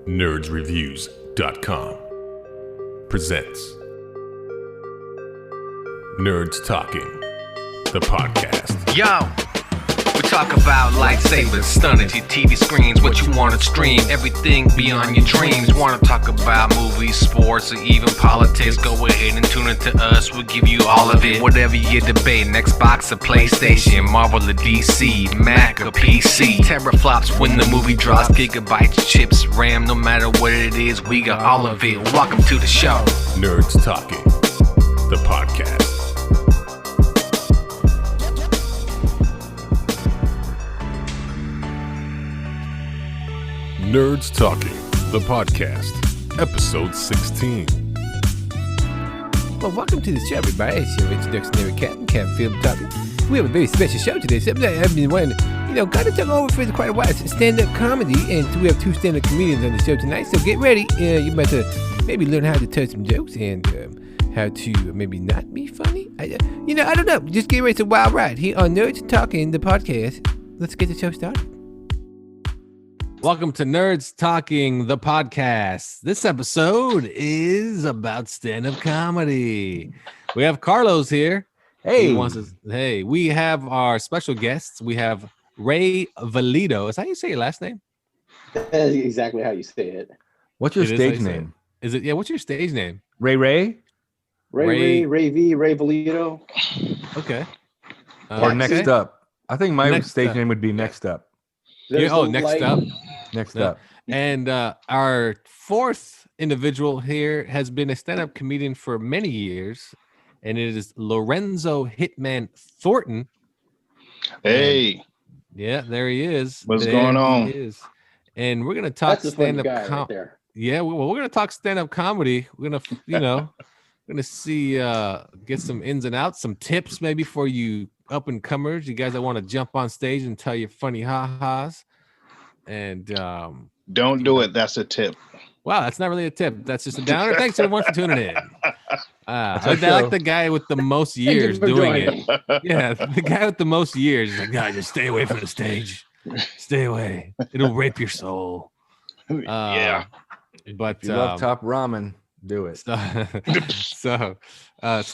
nerdsreviews.com presents Nerds Talking, the podcast. Yo, we talk about lightsabers, stunning to your TV screens, what you want to stream, everything beyond your dreams. Want to talk about movies, sports, or even politics? Go ahead and tune into us, we'll give you all of it. Whatever you're debating, Xbox or PlayStation, Marvel or DC, Mac or PC. Teraflops when the movie drops, gigabytes, chips, RAM, no matter what it is, we got all of it. Welcome to the show. Nerds Talking, the podcast. Nerds Talking, the podcast, episode 16. Well, welcome to the show, everybody. It's your introductionary Captain Phil talking. We have a very special show today. Something I've been wanting to, kind of talk over for quite a while. It's stand-up comedy, and we have two stand-up comedians on the show tonight. So get ready. You might maybe learn how to tell some jokes and how to maybe not be funny. I don't know. Just get ready. It's a wild ride here on Nerds Talking, the podcast. Let's get the show started. Welcome to Nerds Talking, the podcast. This episode is about stand-up comedy. We have Carlos here. Hey. We have our special guests. We have Ray Valido. Is that how you say your last name? That's exactly how you say it. What's your stage name? Is it? Yeah, what's your stage name? Ray? Ray Valido. Okay. Or Next Up. I think my stage name would be Next Up. Next Up. Next Up. And our fourth individual here has been a stand-up comedian for many years, and it is Lorenzo Hitman Thornton. Hey. Yeah, there he is. What's going on? And we're going to talk stand-up right there. Yeah, we're going to talk stand-up comedy. We're going to, we're going to see, get some ins and outs, some tips maybe for you up-and-comers, you guys that want to jump on stage and tell your funny ha-has. And don't do it. That's a tip. Wow, that's not really a tip. That's just a downer. Thanks everyone for tuning in. I like the guy with the most years doing it. Yeah, the guy with the most years is like, guys, just stay away from the stage. Stay away. It'll rape your soul. Yeah. But if you love top ramen, do it. So let's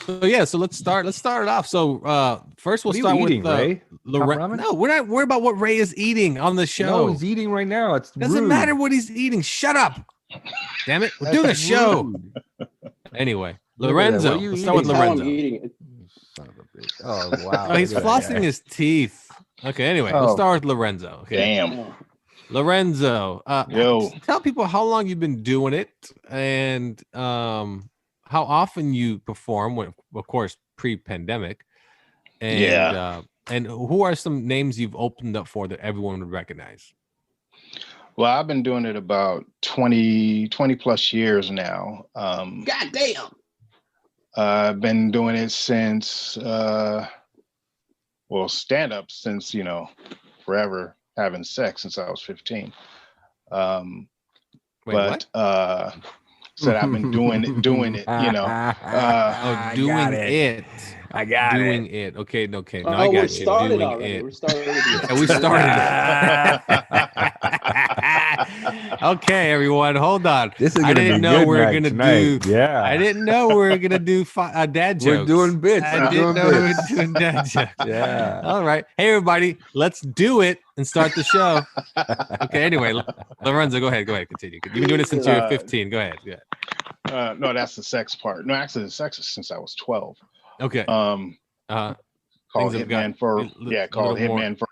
start it off. So first we'll start with Ray. Lorenzo. No, we're not worried about what Ray is eating on the show. No, he's eating right now. It doesn't matter what he's eating. Shut up. Damn it. We're doing a show. Anyway, Lorenzo. Let's start with Lorenzo. Son of a bitch. Oh, wow. Oh, he's flossing his teeth. Okay, anyway, let's start with Lorenzo. Okay. Damn. Lorenzo, Yo. Tell people how long you've been doing it and how often you perform, when, of course, pre-pandemic. And, and who are some names you've opened up for that everyone would recognize? Well, I've been doing it about 20 plus years now. God damn. I've been doing it since, stand-up since, forever. Having sex since I was 15. Wait, but said I've been doing it, doing it. Doing it. I got doing it. Okay. No, I got you. Doing it. We started. We started. Okay, everyone, hold on. This is I didn't know we were gonna do. Yeah. I didn't know we were gonna do dad jokes. We're doing bits. I didn't know we were doing dad jokes. Yeah. All right. Hey, everybody, let's do it and start the show. Okay. Anyway, Lorenzo, go ahead. Continue. You've been doing it since you were 15. Go ahead. Yeah. No, that's the sex part. No, actually, the sex is since I was 12. Okay. Called Hitman for a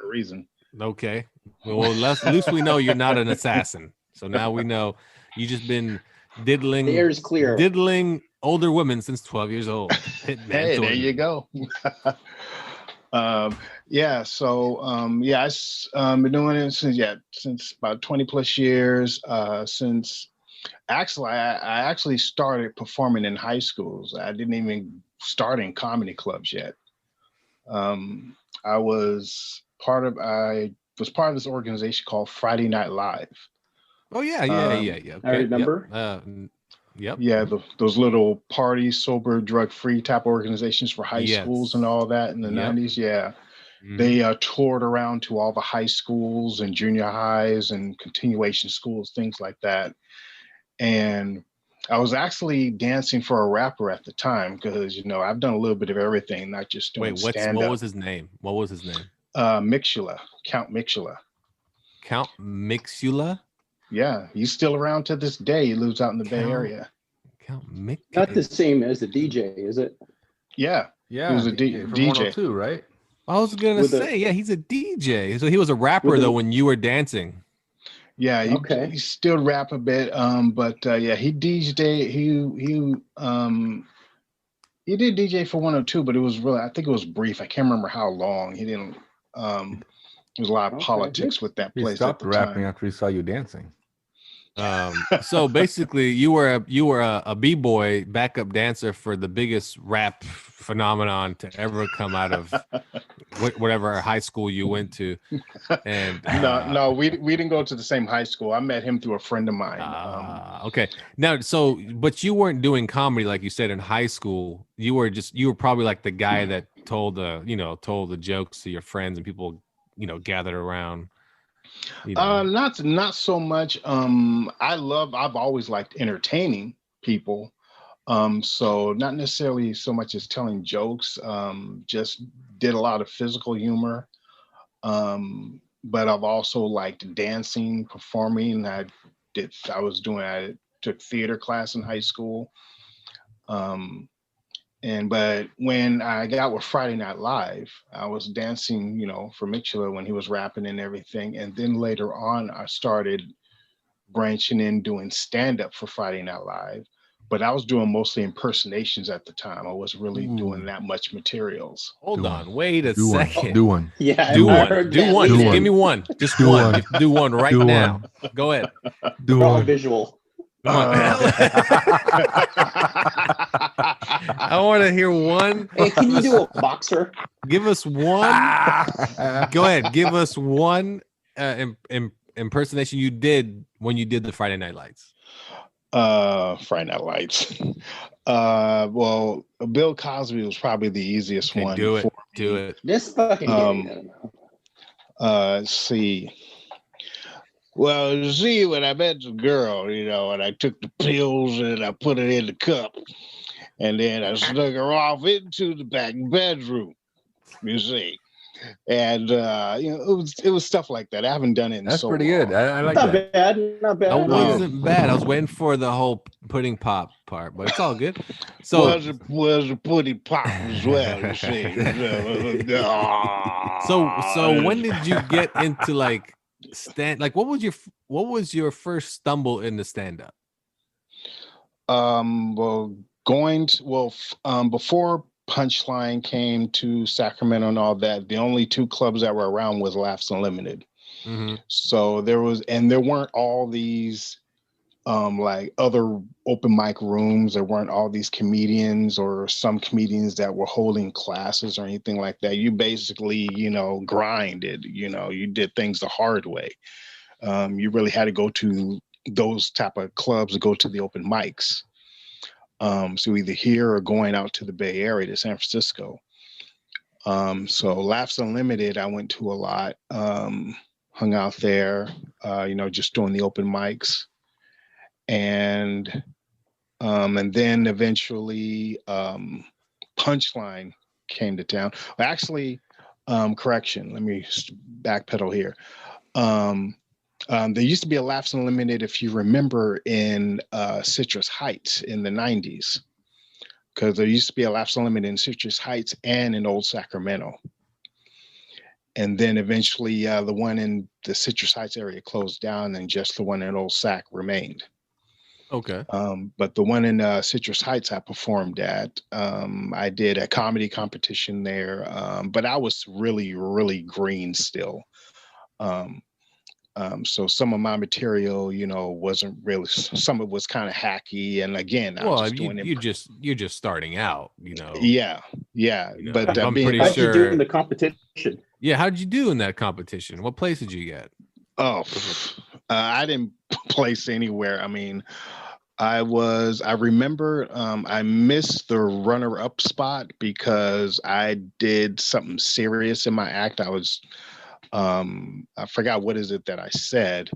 reason. Okay. Well, at least we know you're not an assassin. So now we know you just been diddling. The air is clear. Diddling older women since 12 years old. Hey, there you go. I've been doing it since about 20 plus years. I actually started performing in high schools. I didn't even start in comedy clubs yet. I was part of this organization called Friday Night Live. Oh yeah. Okay. I remember. Yep. Yeah, those little party, sober, drug-free type organizations for high schools and all that in the 90s. Yeah. They toured around to all the high schools and junior highs and continuation schools, things like that. And I was actually dancing for a rapper at the time because, you know, I've done a little bit of everything, not just doing stand-up. What was his name? What was his name? Mixula, Count Mixula. Count Mixula? Yeah, he's still around to this day. He lives out in the Bay Area. Count Mix. Not the same as the DJ, is it? Yeah. Yeah. He was a from DJ. 102, right? I was gonna say, yeah, he's a DJ. So he was a rapper though when you were dancing. Yeah, he still rap a bit. But yeah, he DJ'd. He did DJ for 102, but it was really, I think it was brief. I can't remember how long. He didn't. There was a lot of politics with that He place. stopped at the rapping time. after he saw you dancing. So basically, you were a b-boy backup dancer for the biggest rap phenomenon to ever come out of whatever high school you went to. And no, we didn't go to the same high school. I met him through a friend of mine. Okay, now but you weren't doing comedy like you said in high school. You were probably like the guy that told the jokes to your friends and people gathered around. Not so much. I've always liked entertaining people. So not necessarily so much as telling jokes. Just did a lot of physical humor. But I've also liked dancing, performing. I took theater class in high school. But when I got with Friday Night Live, I was dancing, for Mixula when he was rapping and everything. And then later on, I started branching in doing stand-up for Friday Night Live. But I was doing mostly impersonations at the time. I wasn't really doing that much materials. Hold on, wait a second. Do one. Yeah, Do I one. heard Do that. one. Listen, Give me one. Just Do one. one. Do one right Do now. one. Go ahead. Do draw a one. visual. I want to hear one. Hey, can you do a boxer? Give us one. Go ahead. Give us one impersonation you did when you did the Friday Night Lights. Friday Night Lights. Well, Bill Cosby was probably the easiest one. Do it. Do it. This fucking Let's see. Well, you see, when I met the girl, and I took the pills and I put it in the cup, and then I snuck her off into the back bedroom. You see, and it was stuff like that. I haven't done it in That's so pretty long. good. I like not that. bad, not bad. That wasn't bad. I was waiting for the whole pudding pop part, but it's all good. So was a pudding pop as well. You see. So when did you get into like what was your first stumble in the stand-up? Before Punchline came to Sacramento and all that, the only two clubs that were around was Laughs Unlimited. Mm-hmm. So there weren't all these like other open mic rooms. There weren't all these comedians or some comedians that were holding classes or anything like that. You basically, grinded, you did things the hard way. You really had to go to those type of clubs to go to the open mics. So either here or going out to the Bay Area, to San Francisco. So Laughs Unlimited, I went to a lot, hung out there, just doing the open mics. And then eventually Punchline came to town. Actually, correction, let me backpedal here. There used to be a Laughs Unlimited, if you remember, in Citrus Heights in the 90s, because there used to be a Laughs Unlimited in Citrus Heights and in Old Sacramento. And then eventually the one in the Citrus Heights area closed down and just the one in Old Sac remained. Okay. But the one in Citrus Heights I performed at, I did a comedy competition there, but I was really, really green still. So some of my material, wasn't really, some of it was kind of hacky. And again, I was just doing it. You're just starting out, Yeah. But I'm pretty How'd sure. you do in the competition? Yeah. How did you do in that competition? What place did you get? Oh, I didn't place anywhere. I mean, I remember I missed the runner-up spot because I did something serious in my act. I forgot what is it that I said.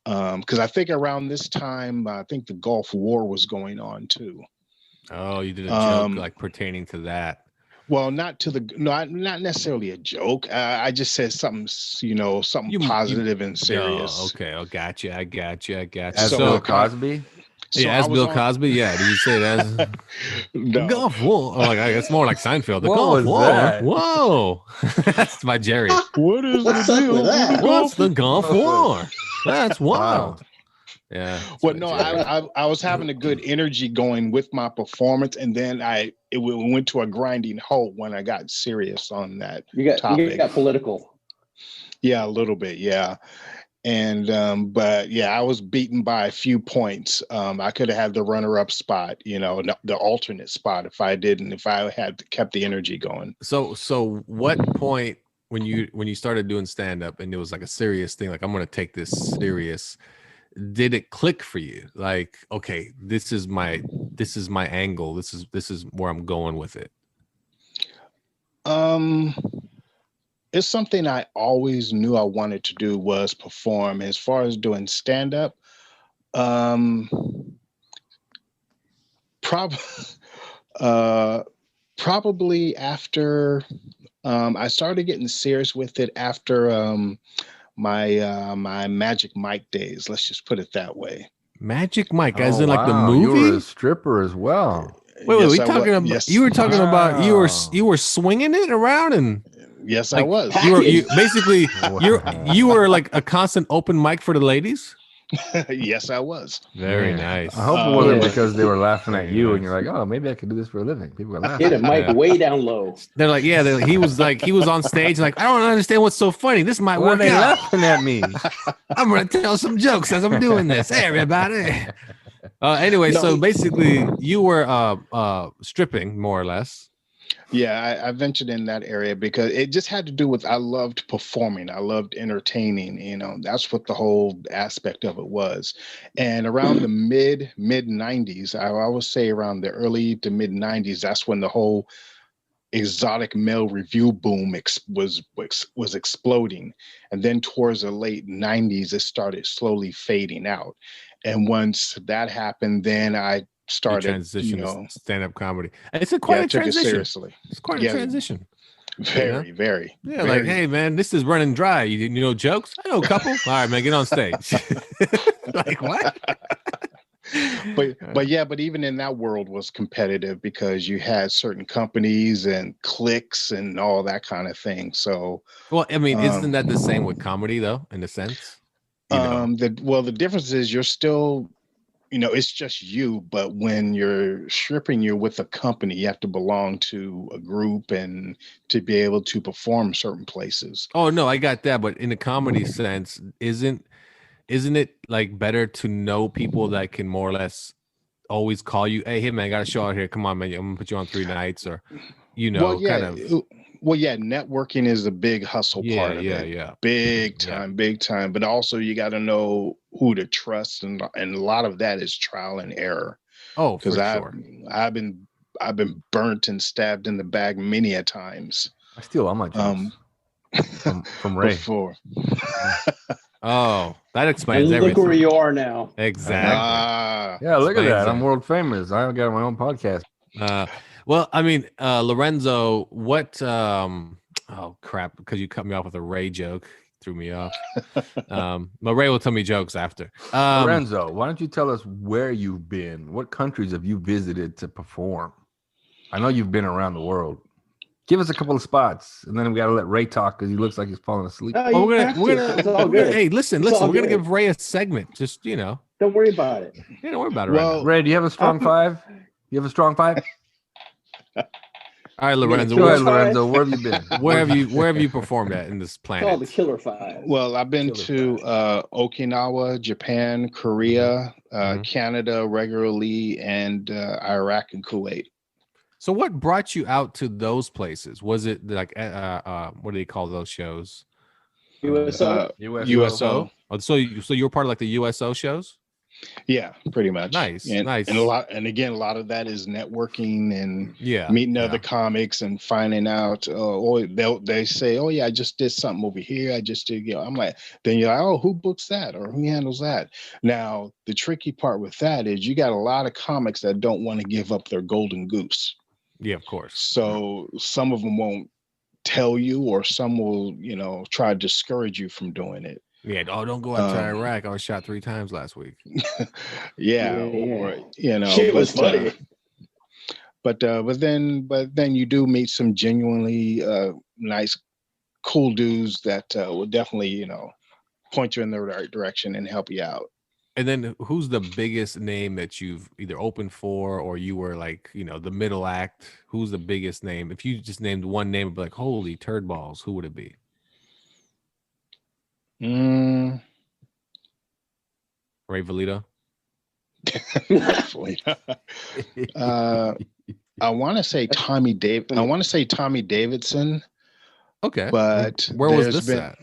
Because I think around this time, I think the Gulf War was going on too. Oh, you did a joke like pertaining to that. Well, not necessarily a joke. I just said something, something positive and serious. Oh, okay. Oh, gotcha. I got you. As Bill Cosby. Yeah, as Bill Cosby. Yeah, did you say it as the Gulf War? Oh, like it's more like Seinfeld. The Gulf War. That? Whoa, that's my Jerry. What's up with that? What's the Gulf War? That's wild. Wow. Yeah. Well, no, I was having a good energy going with my performance, and then it went to a grinding halt when I got serious on that topic. You got political. Yeah, a little bit, yeah. And but yeah, I was beaten by a few points. I could have had the runner-up spot, the alternate spot if I had kept the energy going. So what point when you started doing stand-up and it was like a serious thing, like I'm gonna take this serious, did it click for you? Like, okay, this is my angle. This is where I'm going with it. It's something I always knew I wanted to do was perform. As far as doing stand-up, probably after I started getting serious with it after my Magic Mike days. Let's just put it that way. Magic Mike, as in like the movie? You were a stripper as well. Wait, Yes, we I talking was. about? Yes. You were talking about you were swinging it around and. Yes, Like, I was. You basically Wow. you were like a constant open mic for the ladies. Yes, I was. Very nice. I hope it wasn't Yeah. because they were laughing at you Very and you're like, oh, maybe I could do this for a living. People are laughing. Hit a mic Yeah. way down low. They're like, yeah, he was on stage like, I don't understand what's so funny. This might Why are work they out. laughing at me? I'm gonna tell some jokes as I'm doing this. Hey, everybody. Anyway, so basically, you were stripping more or less. Yeah, I ventured in that area because it just had to do with I loved performing. I loved entertaining. That's what the whole aspect of it was. And around the mid 90s, I always say around the early to mid 90s, that's when the whole exotic male review boom was exploding. And then towards the late 90s, it started slowly fading out. And once that happened, then I started transition to stand-up comedy. It's quite a took transition. it seriously. It's quite a transition. Very. Yeah, like, hey man, this is running dry. You know jokes? I know a couple. All right, man, get on stage. Like what? But even in that world was competitive because you had certain companies and cliques and all that kind of thing. So well, I mean, isn't that the same with comedy though, in a sense? The difference is you're still, it's just you, but when you're stripping, you're with a company, you have to belong to a group and to be able to perform certain places. Oh no, I got that, but in a comedy sense, isn't it like better to know people that can more or less always call you, hey man, I got a show out here, come on man, I'm gonna put you on 3 nights, or kind of. Well, yeah, networking is a big hustle part of it. Yeah. Big time. But also you got to know who to trust. And a lot of that is trial and error. Oh, for Because sure. I've been burnt and stabbed in the back many a times. I steal all my jokes from Ray. Before. Oh, that explains And look everything. where you are now. Exactly. Yeah, look at Explains that. I'm it. world famous. I got my own podcast. Well, I mean, Lorenzo, what? Oh crap! Because you cut me off with a Ray joke, threw me off. But Ray will tell me jokes after. Lorenzo, why don't you tell us where you've been? What countries have you visited to perform? I know you've been around the world. Give us a couple of spots, and then we got to let Ray talk because he looks like he's falling asleep. No, Well, you have to. It's all good. Hey, listen. It's all We're gonna good. give Ray a segment. Just Don't worry about it. don't worry about it. Well, Right Ray, do you have a strong five? You have a strong five? now. All right, Lorenzo. Go ahead, Killer Lorenzo. Where have you been? Where have you performed at in this It's called planet? the Killer Five. Well, I've been to Okinawa, Japan, Korea, Mhm. Canada regularly, and Iraq and Kuwait. So, what brought you out to those places? Was it like what do they call those shows? USO. USO. Oh, so you were part of like the USO shows? Yeah, pretty much. Nice, and, nice. And a lot of that is networking and Yeah, meeting other comics and finding out. Or they say, "Oh yeah, I just did something over here. I just did." I'm like, then you're like, "Oh, who books that or who handles that?" Now the tricky part with that is you got a lot of comics that don't want to give up their golden goose. Yeah, of course. So some of them won't tell you, or some will, try to discourage you from doing it. Yeah. Oh, don't go out to Iraq. I was shot 3 times last week. Yeah. Or Shit was funny. But then you do meet some genuinely nice, cool dudes that will definitely point you in the right direction and help you out. And then who's the biggest name that you've either opened for or you were like, the middle act? Who's the biggest name? If you just named one name, it'd be like, holy turd balls, who would it be? Ray Valido. I want to say Tommy Davidson. Okay. But where was this at?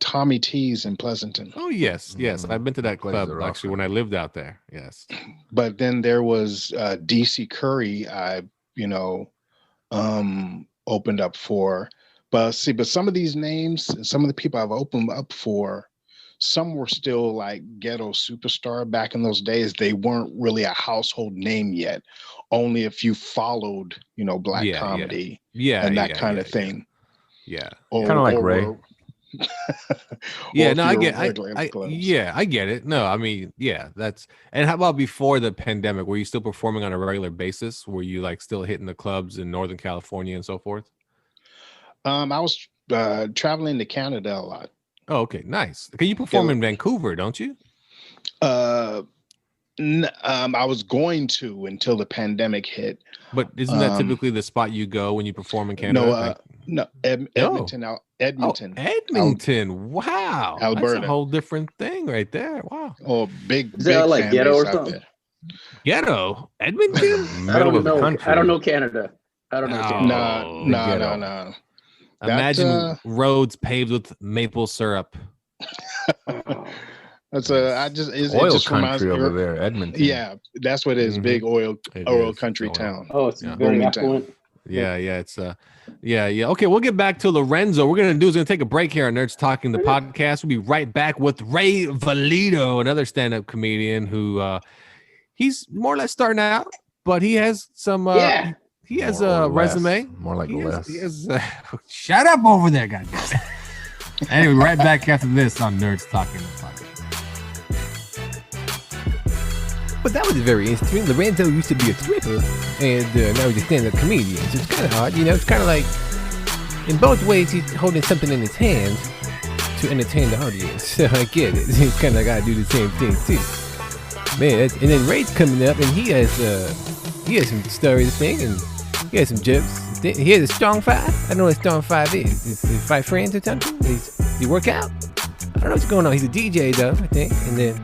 Tommy T's in Pleasanton. Oh yes, I've been to that club actually when I lived out there. Yes. But then there was DC Curry. I opened up for, but some of these names, some of the people I've opened up for, some were still like ghetto superstar back in those days. They weren't really a household name yet. Only if you followed, black comedy, and that kind of thing. Yeah, kind of like Ray. Yeah, no, I get it. No, I mean, yeah, that's. And how about before the pandemic? Were you still performing on a regular basis? Were you like still hitting the clubs in Northern California and so forth? I was traveling to Canada a lot. Oh, okay, nice. Can you perform in Vancouver? Don't you? I was going to until the pandemic hit. But isn't that typically the spot you go when you perform in Canada? Edmonton. Edmonton. Oh, Edmonton. Wow. Alberta. That's a whole different thing right there. Wow. Oh, big. Is that like ghetto or something? There. Ghetto? Edmonton? I don't know. I don't know Canada. I don't know Canada. No. Imagine roads paved with maple syrup. It's just country over there, Edmonton. Yeah, that's what it is. Big oil country town. Oh, it's very affluent. Yeah, it's yeah. Okay, we'll get back to Lorenzo. We're gonna take a break here on Nerds Talking the podcast. We'll be right back with Ray Valido, another stand-up comedian who he's more or less starting out, but he has some he has a resume. More like less. Shut up over there, goddamn. Anyway, right back after this on Nerds Talking the podcast. But that was very interesting. Lorenzo used to be a stripper, and now he's a stand-up comedian. So it's kind of hard, It's kind of like, in both ways, he's holding something in his hand to entertain the audience. So I get it. He's kind of got to do the same thing too. Man, and then Ray's coming up, and he has some stories to think, and he has some jokes. He has a strong five. I don't know what a strong five is. Is it 5 friends or something? Does he work out? I don't know what's going on. He's a DJ though, I think, and then.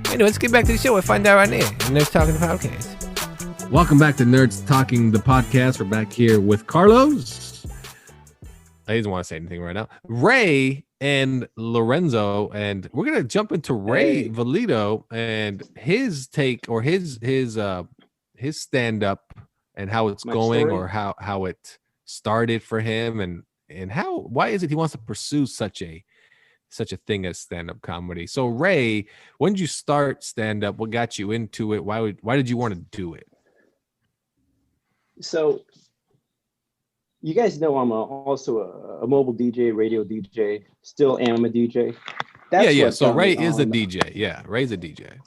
Anyway, let's get back to the show and find out right there. Nerds Talking the Podcast. Welcome back to Nerds Talking the Podcast. We're back here with Carlos. He doesn't want to say anything right now. Ray and Lorenzo, and we're gonna jump into Ray Valido and his take or his stand-up and how it's going, or how it started for him, and why is it he wants to pursue such a thing as stand-up comedy. So Ray, when did you start stand-up? What got you into it? Why did you want to do it? So you guys know I'm also a mobile DJ, radio DJ, still am a DJ. So Ray is a DJ. Yeah, Ray's a DJ.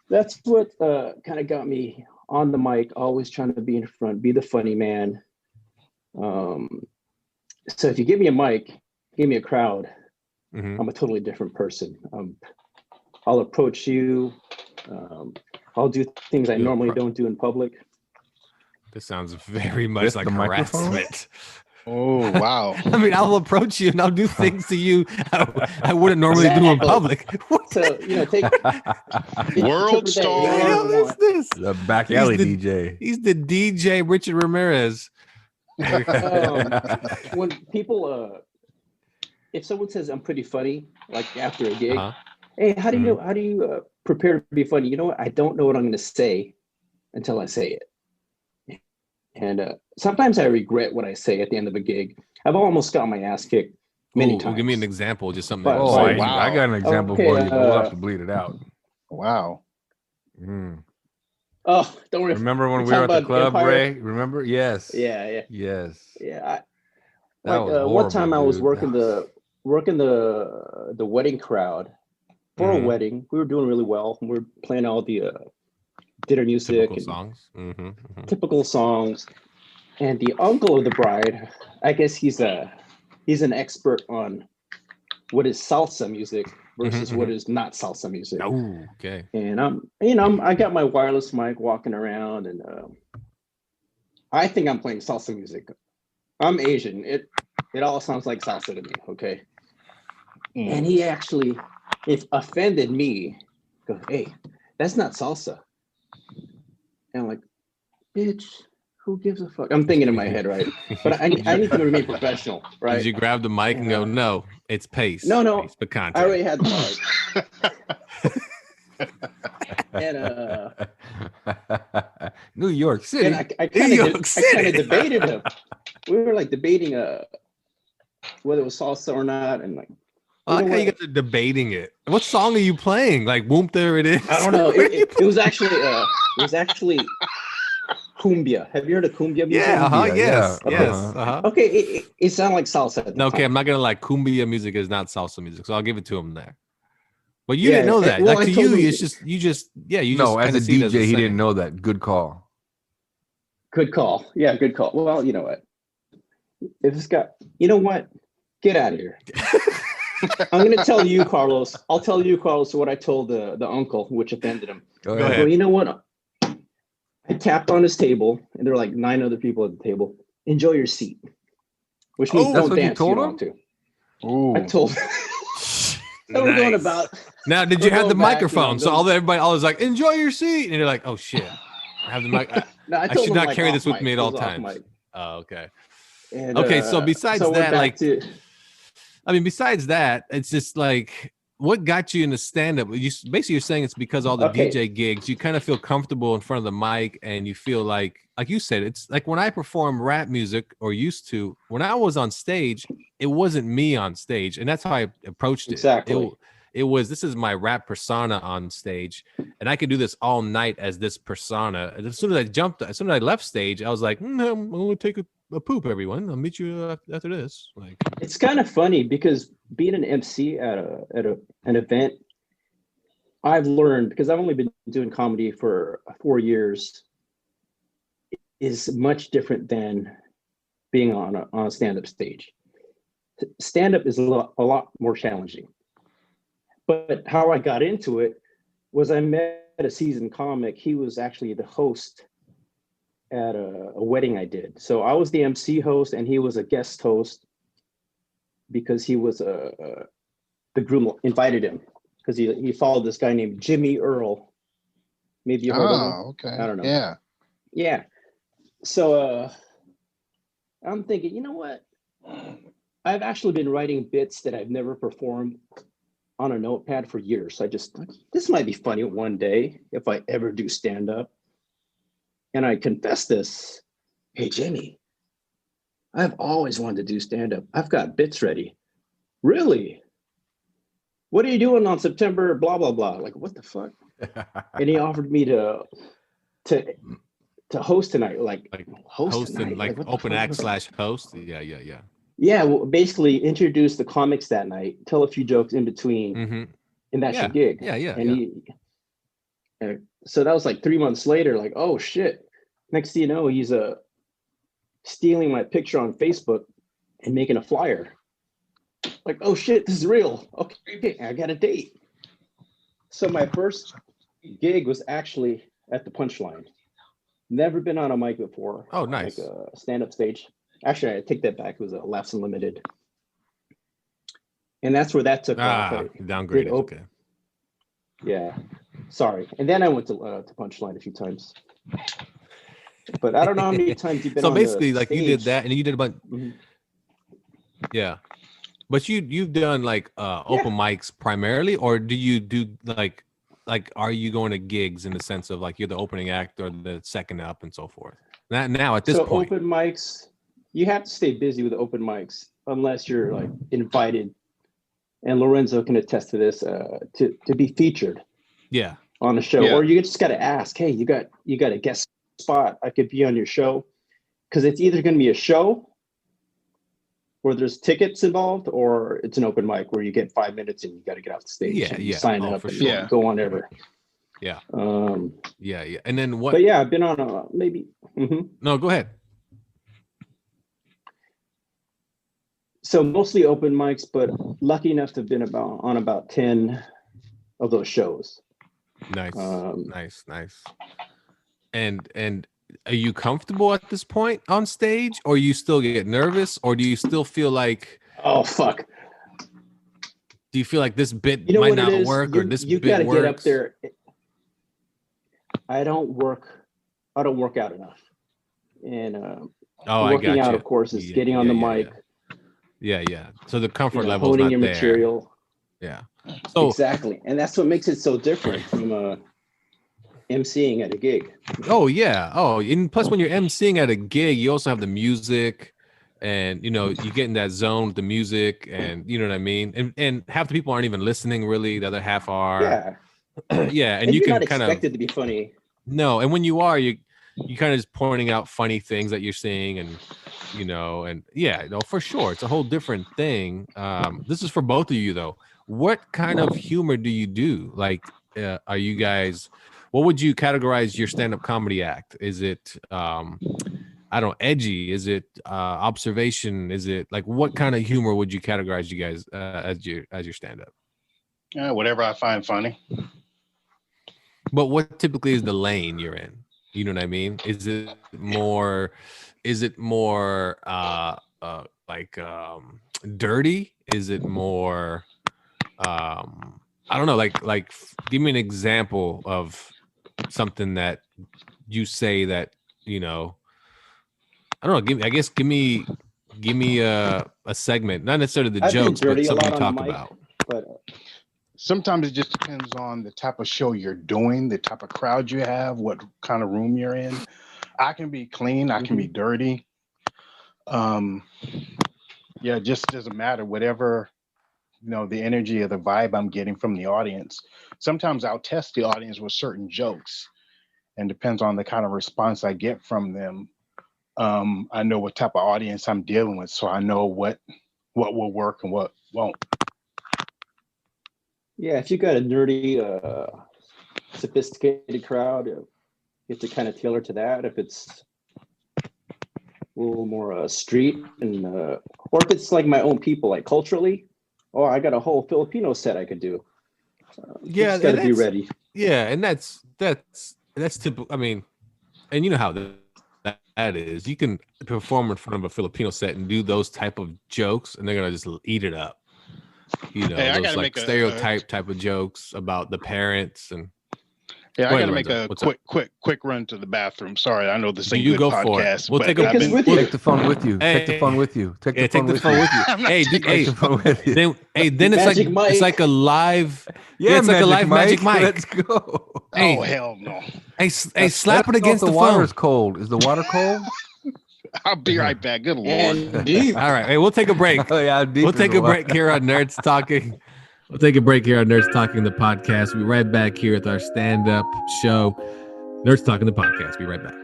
That's what kind of got me on the mic, always trying to be in front, be the funny man. So if you give me a mic, give me a crowd, I'm a totally different person. I'll approach you. I'll do things I normally don't do in public. This sounds very much like harassment. Oh, wow. I mean, I'll approach you and I'll do things to you I wouldn't normally do in public. So, take World star. What the hell is this? The back alley DJ. He's the DJ Richard Ramirez. When people, if someone says I'm pretty funny, like after a gig, Hey, how do you prepare to be funny? You know what? I don't know what I'm going to say until I say it. And sometimes I regret what I say at the end of a gig. I've almost got my ass kicked many times. Give me an example, just something. But- Oh, wow. I got an example Okay, for you, but we'll have to bleed it out. Wow. Oh, don't worry. Remember when You're we were at talking the about club, Empire? Ray? Remember? Yes. Yeah. Yes. Yeah. That was horrible, one time I was dude. working the wedding crowd for a wedding. We were doing really well. We were playing all the dinner music, Typical songs. typical songs. And the uncle of the bride, I guess he's an expert on what is salsa music versus what is not salsa music. Oh, okay. And I got my wireless mic walking around, and I think I'm playing salsa music. I'm Asian. It all sounds like salsa to me. Okay. And he actually, if offended me, goes, "Hey, that's not salsa." And I'm like, "Bitch, who gives a fuck?" I'm thinking in my head, right? But I need to remain professional, right? Did you grab the mic and go, "No, it's pace"? No. Pace picante. I already had the mic. And New York City. and I kind of debated him. We were like debating whether it was salsa or not, and like, I like how you guys are debating it. What song are you playing? Like, whoop, there it is. I don't know. It was actually cumbia. Have you heard of cumbia music? Yeah, Yes. Okay, it sounded like salsa. At the No, okay, time. I'm not gonna lie. Cumbia music is not salsa music, so I'll give it to him there. But you Yeah, didn't know that. well, like I to told you, him- it's just you just No, as kinda a see it as DJ, he saying. didn't know that. Good call. Good call. Yeah, good call. Well, you know what? If it's got, you know what? Get out of here. I'm going to tell you, Carlos. I'll tell you, Carlos, what I told the uncle, which offended him. Go Go ahead. ahead. Well, you know what? I tapped on his table, and there were like 9 other people at the table. Enjoy your seat, which means that's don't what you dance. told You him? don't want to. Ooh. I told. Now we're going Nice. about. Now, did we're you have the going back, microphone? you know, So everybody always like, enjoy your seat, and you're like, oh shit, I have the mic. No, I told should him, not like, carry off this with mic. me at It all was off times. mic. Oh, okay. And, Okay, so besides so we're that, back like, to, besides that, it's just like, what got you into stand-up? Basically you're saying it's because all the Okay. DJ gigs, you kind of feel comfortable in front of the mic, and you feel like you said, it's like when I perform rap music, or used to, when I was on stage, it wasn't me on stage, and that's how I approached it. Exactly. It was, this is my rap persona on stage, and I could do this all night as this persona. And as soon as I left stage, I was like, I'm gonna take a poop, everyone. I'll meet you after this. Like, it's kind of funny because being an MC at an event, I've learned, because I've only been doing comedy for 4 years, is much different than being on a stand-up stage. Stand-up is a lot more challenging. But how I got into it was I met a seasoned comic. He was actually the host at a wedding I did. So I was the MC host, and he was a guest host because he was the groom invited him because he followed this guy named Jimmy Earl. Maybe you heard of him. Okay. I don't know. Yeah. Yeah. So I'm thinking, you know what? I've actually been writing bits that I've never performed on a notepad for years. This might be funny one day if I ever do stand up. And I confess this. Hey, Jimmy, I've always wanted to do stand up. I've got bits ready. Really? What are you doing on September? Blah, blah, blah. Like, what the fuck? And he offered me to host tonight. Like host hosting, tonight? like what the open fuck? act / host. Yeah. Yeah, well, basically introduce the comics that night, tell a few jokes in between, Mm-hmm. and that's Yeah, your gig. yeah. And so that was like 3 months later, like, oh shit. Next thing you know, he's stealing my picture on Facebook and making a flyer. Like, oh shit, this is real. Okay, I got a date. So my first gig was actually at the Punchline. Never been on a mic before. Oh, nice. Like a stand-up stage. Actually, I take that back. It was a Laughs Unlimited. And that's where that took off. Downgraded. Op- Okay. Yeah, sorry. And then I went to Punchline a few times. But I don't know how many times you've been So on basically, the like, you stage. did that, and then you did a bunch. Mhm. Yeah. But you've done like open mics primarily, or do you do like are you going to gigs in the sense of like you're the opening act or the second up and so forth? Now at this point, open mics, you have to stay busy with open mics unless you're like invited, and Lorenzo can attest to this, to be featured. Yeah. On the show, or you just got to ask, hey, you got a guest spot, I could be on your show, because it's either going to be a show where there's tickets involved, or it's an open mic where you get 5 minutes and you got to get off the stage. Sign up and go on ever. Yeah. Yeah. And then what? But yeah, I've been on maybe. No, go ahead. So mostly open mics, but lucky enough to have been on about 10 of those shows. Nice. Nice. And are you comfortable at this point on stage, or you still get nervous, or do you still feel like, oh fuck? Do you feel like this bit might not work, or this bit gotta works? Get up there. I don't work out enough, and working out, of course, is getting on the mic. Yeah. So the comfort level is honing not your there. material. Yeah. So exactly, and that's what makes it so different from emceeing at a gig. Oh yeah. Oh, and plus when you're emceeing at a gig, you also have the music, and you get in that zone with the music, and you know what I mean. And half the people aren't even listening really. The other half are. Yeah. Yeah, and you you're can not kind of expected to be funny. No, and when you are, you kind of just pointing out funny things that you're seeing, and for sure, it's a whole different thing. This is for both of you though. What kind of humor do you do? Like, are you guys? What would you categorize your stand-up comedy act? Is it, edgy? Is it observation? Is it like what kind of humor would you categorize you guys as your stand-up? Whatever I find funny. But what typically is the lane you're in? You know what I mean? Is it more dirty? Is it more I don't know, like give me an example of something that you say that, I don't know, give me a segment, not necessarily the jokes, but something you talk about. But sometimes it just depends on the type of show you're doing, the type of crowd you have, what kind of room you're in. I can be clean, I can be dirty. It just doesn't matter. Whatever, the energy or the vibe I'm getting from the audience. Sometimes I'll test the audience with certain jokes, and depends on the kind of response I get from them. I know what type of audience I'm dealing with, so I know what will work and what won't. Yeah, if you got a nerdy, sophisticated crowd, you have to kind of tailor to that. If it's a little more street, and or if it's like my own people, like culturally, I got a whole Filipino set I could do. Yeah, got to be ready. Yeah, and that's typical. I mean, and you know how that is. You can perform in front of a Filipino set and do those type of jokes, and they're gonna just eat it up. Those like stereotype type of jokes about the parents and. Yeah, I gotta make a quick run to the bathroom. Sorry, I know this ain't good podcast. We'll take the phone with you. Take the phone with you. Take the phone with you. Hey, take the phone with you. Then it's like a live. Yeah, it's like a live magic mic. Let's go. Oh hell no. Hey, slap it against the water phone. Is cold. Is the water cold? I'll be right back. Good Lord. All right. Hey, we'll take a break. We'll take a break here on Nerds Talking. We'll take a break here on Nerds Talking, the podcast. We'll be right back here with our stand-up show, Nerds Talking, the podcast. Be right back.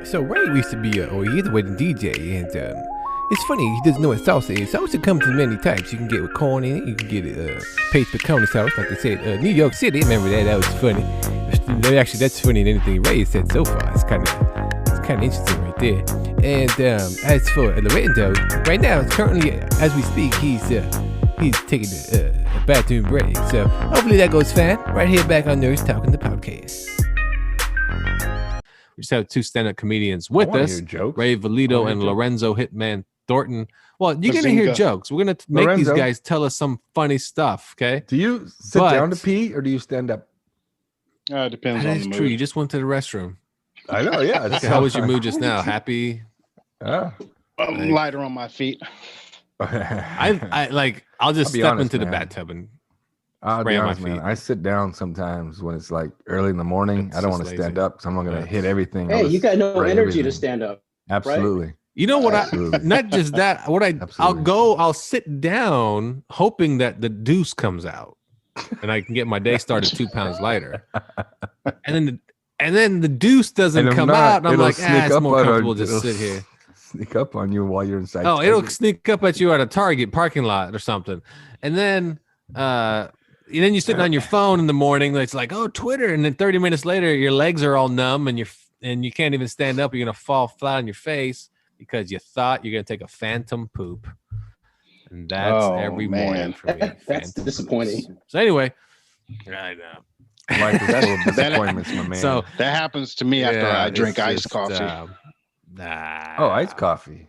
So Ray used to be he's a wedding DJ, and it's funny, he doesn't know what salsa is. Salsa comes in many types. You can get with corn in it. You can get it paste peconi sauce, like they said. New York City, remember that? That was funny. Actually, that's funny than anything Ray has said so far. It's kind of interesting right there. And as for Lorenzo, right now, currently, as we speak, he's taking a bathroom break. So hopefully that goes fine. Right here back on Nerds Talking, the podcast. We just have two stand-up comedians with us, Ray Valido and Lorenzo Hitman Thornton. Well, you're going to hear jokes. We're going to make these guys tell us some funny stuff, okay? Do you sit down to pee, or do you stand up? It depends on the mood. That's true. You just went to the restroom. I know, yeah. How was your mood just now? Happy? Yeah. Lighter on my feet. I'll just be step honest, into the man. bathtub and I'll spray be on my honest, man. feet. I sit down sometimes when it's like early in the morning. It's I don't just want to stand lazy. up, so I'm not going to Yeah. hit everything. Hey, I'll you just got no spray energy to everything. stand up. Absolutely. You know what? Absolutely. Not just that. Absolutely. I'll sit down hoping that the deuce comes out, and I can get my day started 2 pounds lighter. And then the deuce doesn't And if come not, out, and I'm it'll like, sneak it's up more on comfortable it'll just sit here. Sneak up on you while you're inside. Oh, it'll Target. sneak up at you at a Target parking lot or something, and then you're sitting on your phone in the morning. It's like, oh, Twitter, and then 30 minutes later, your legs are all numb, and you can't even stand up. You're gonna fall flat on your face because you thought you're gonna take a phantom poop, and that's every morning for me. That's Phantom disappointing. poops. So anyway, I know. Life is full of disappointments, my man. So That happens to me after I drink iced coffee. Iced coffee.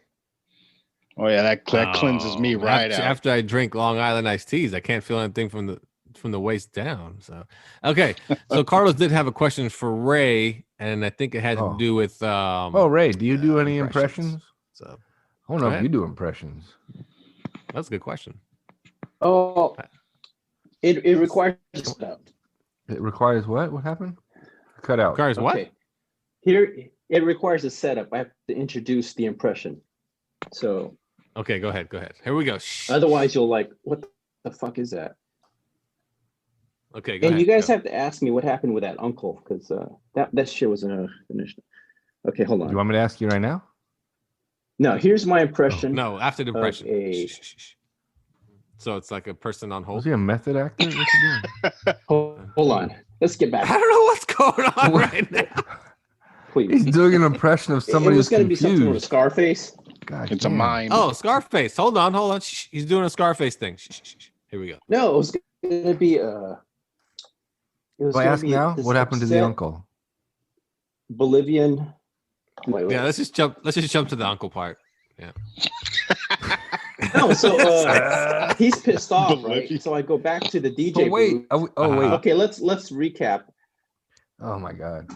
Oh yeah, that cleanses me right out. After I drink Long Island iced teas, I can't feel anything from the waist down. So okay, so Carlos did have a question for Ray, and I think it had to do with Ray, do you do any impressions? So I don't know if you do impressions. that's a good question. Oh, it requires a setup. It requires what? What happened? Cut out. Requires what? Okay. Here, it requires a setup. I have to introduce the impression. So Okay, go ahead. Here we go. otherwise, you'll like, what the fuck is that? Okay, go And ahead. you guys have to ask me what happened with that uncle, because that shit was finished. Okay, hold on. You want me to ask you right now? No, here's my impression. No, after the impression. a- So it's like a person on Was hold. he a method actor? What's he doing? Hold on. Let's get back. I don't know what's going on right now. Please. He's doing an impression of somebody it who's was going to be something with a confused. Scarface. God It's a damn. mind. Oh, Scarface. Hold on. Shh. He's doing a Scarface thing. Shh. Here we go. No, it was going to be Do I ask now? What happened to the uncle? Bolivian. Wait. Yeah, let's just jump to the uncle part. Yeah. No, so he's pissed off, right? Bolivia. So I go back to the DJ. Oh wait. booth. Wait. Okay, let's recap. Oh my God.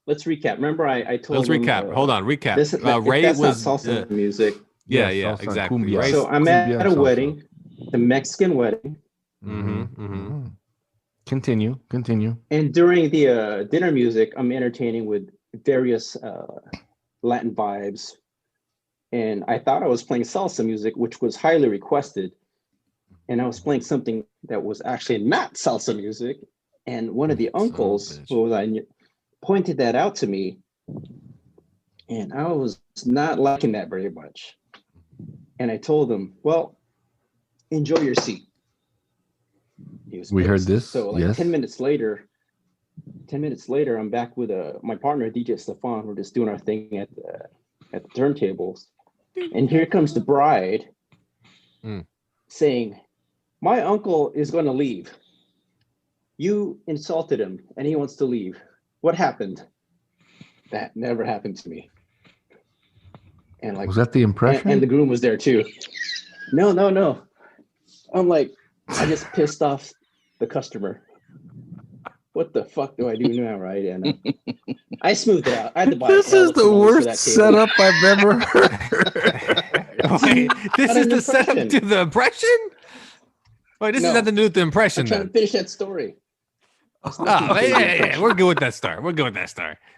Let's recap. Remember, I told. Let's him, recap. Hold on. Recap. This, Ray that's was not salsa music. Yeah, Yes, salsa, exactly. cumbia. Ray's- So I'm Cumbia at a salsa. wedding, the Mexican wedding, Mm-hmm. Continue. and during the dinner music, I'm entertaining with various Latin vibes. And I thought I was playing salsa music, which was highly requested. And I was playing something that was actually not salsa music. And one of the uncles bitch. who I knew pointed that out to me. And I was not liking that very much. And I told him, well, enjoy your seat. He was We heard pissed. this, So like yes. 10 minutes later, I'm back with my partner, DJ Stefan. We're just doing our thing at the turntables. And here comes the bride saying, my uncle is going to leave. You insulted him and he wants to leave. What happened? That never happened to me. And like, Was that the impression? and the groom was there too. No. I'm like, I just pissed off the customer. What the fuck do I do now, right? And I smoothed it out. I had to buy. This is the worst setup I've ever heard. Wait, this Not is an the setup impression. to the impression? Wait, this No. is nothing to do with the impression I'm trying then. to finish that story. Oh, yeah. We're good with that star.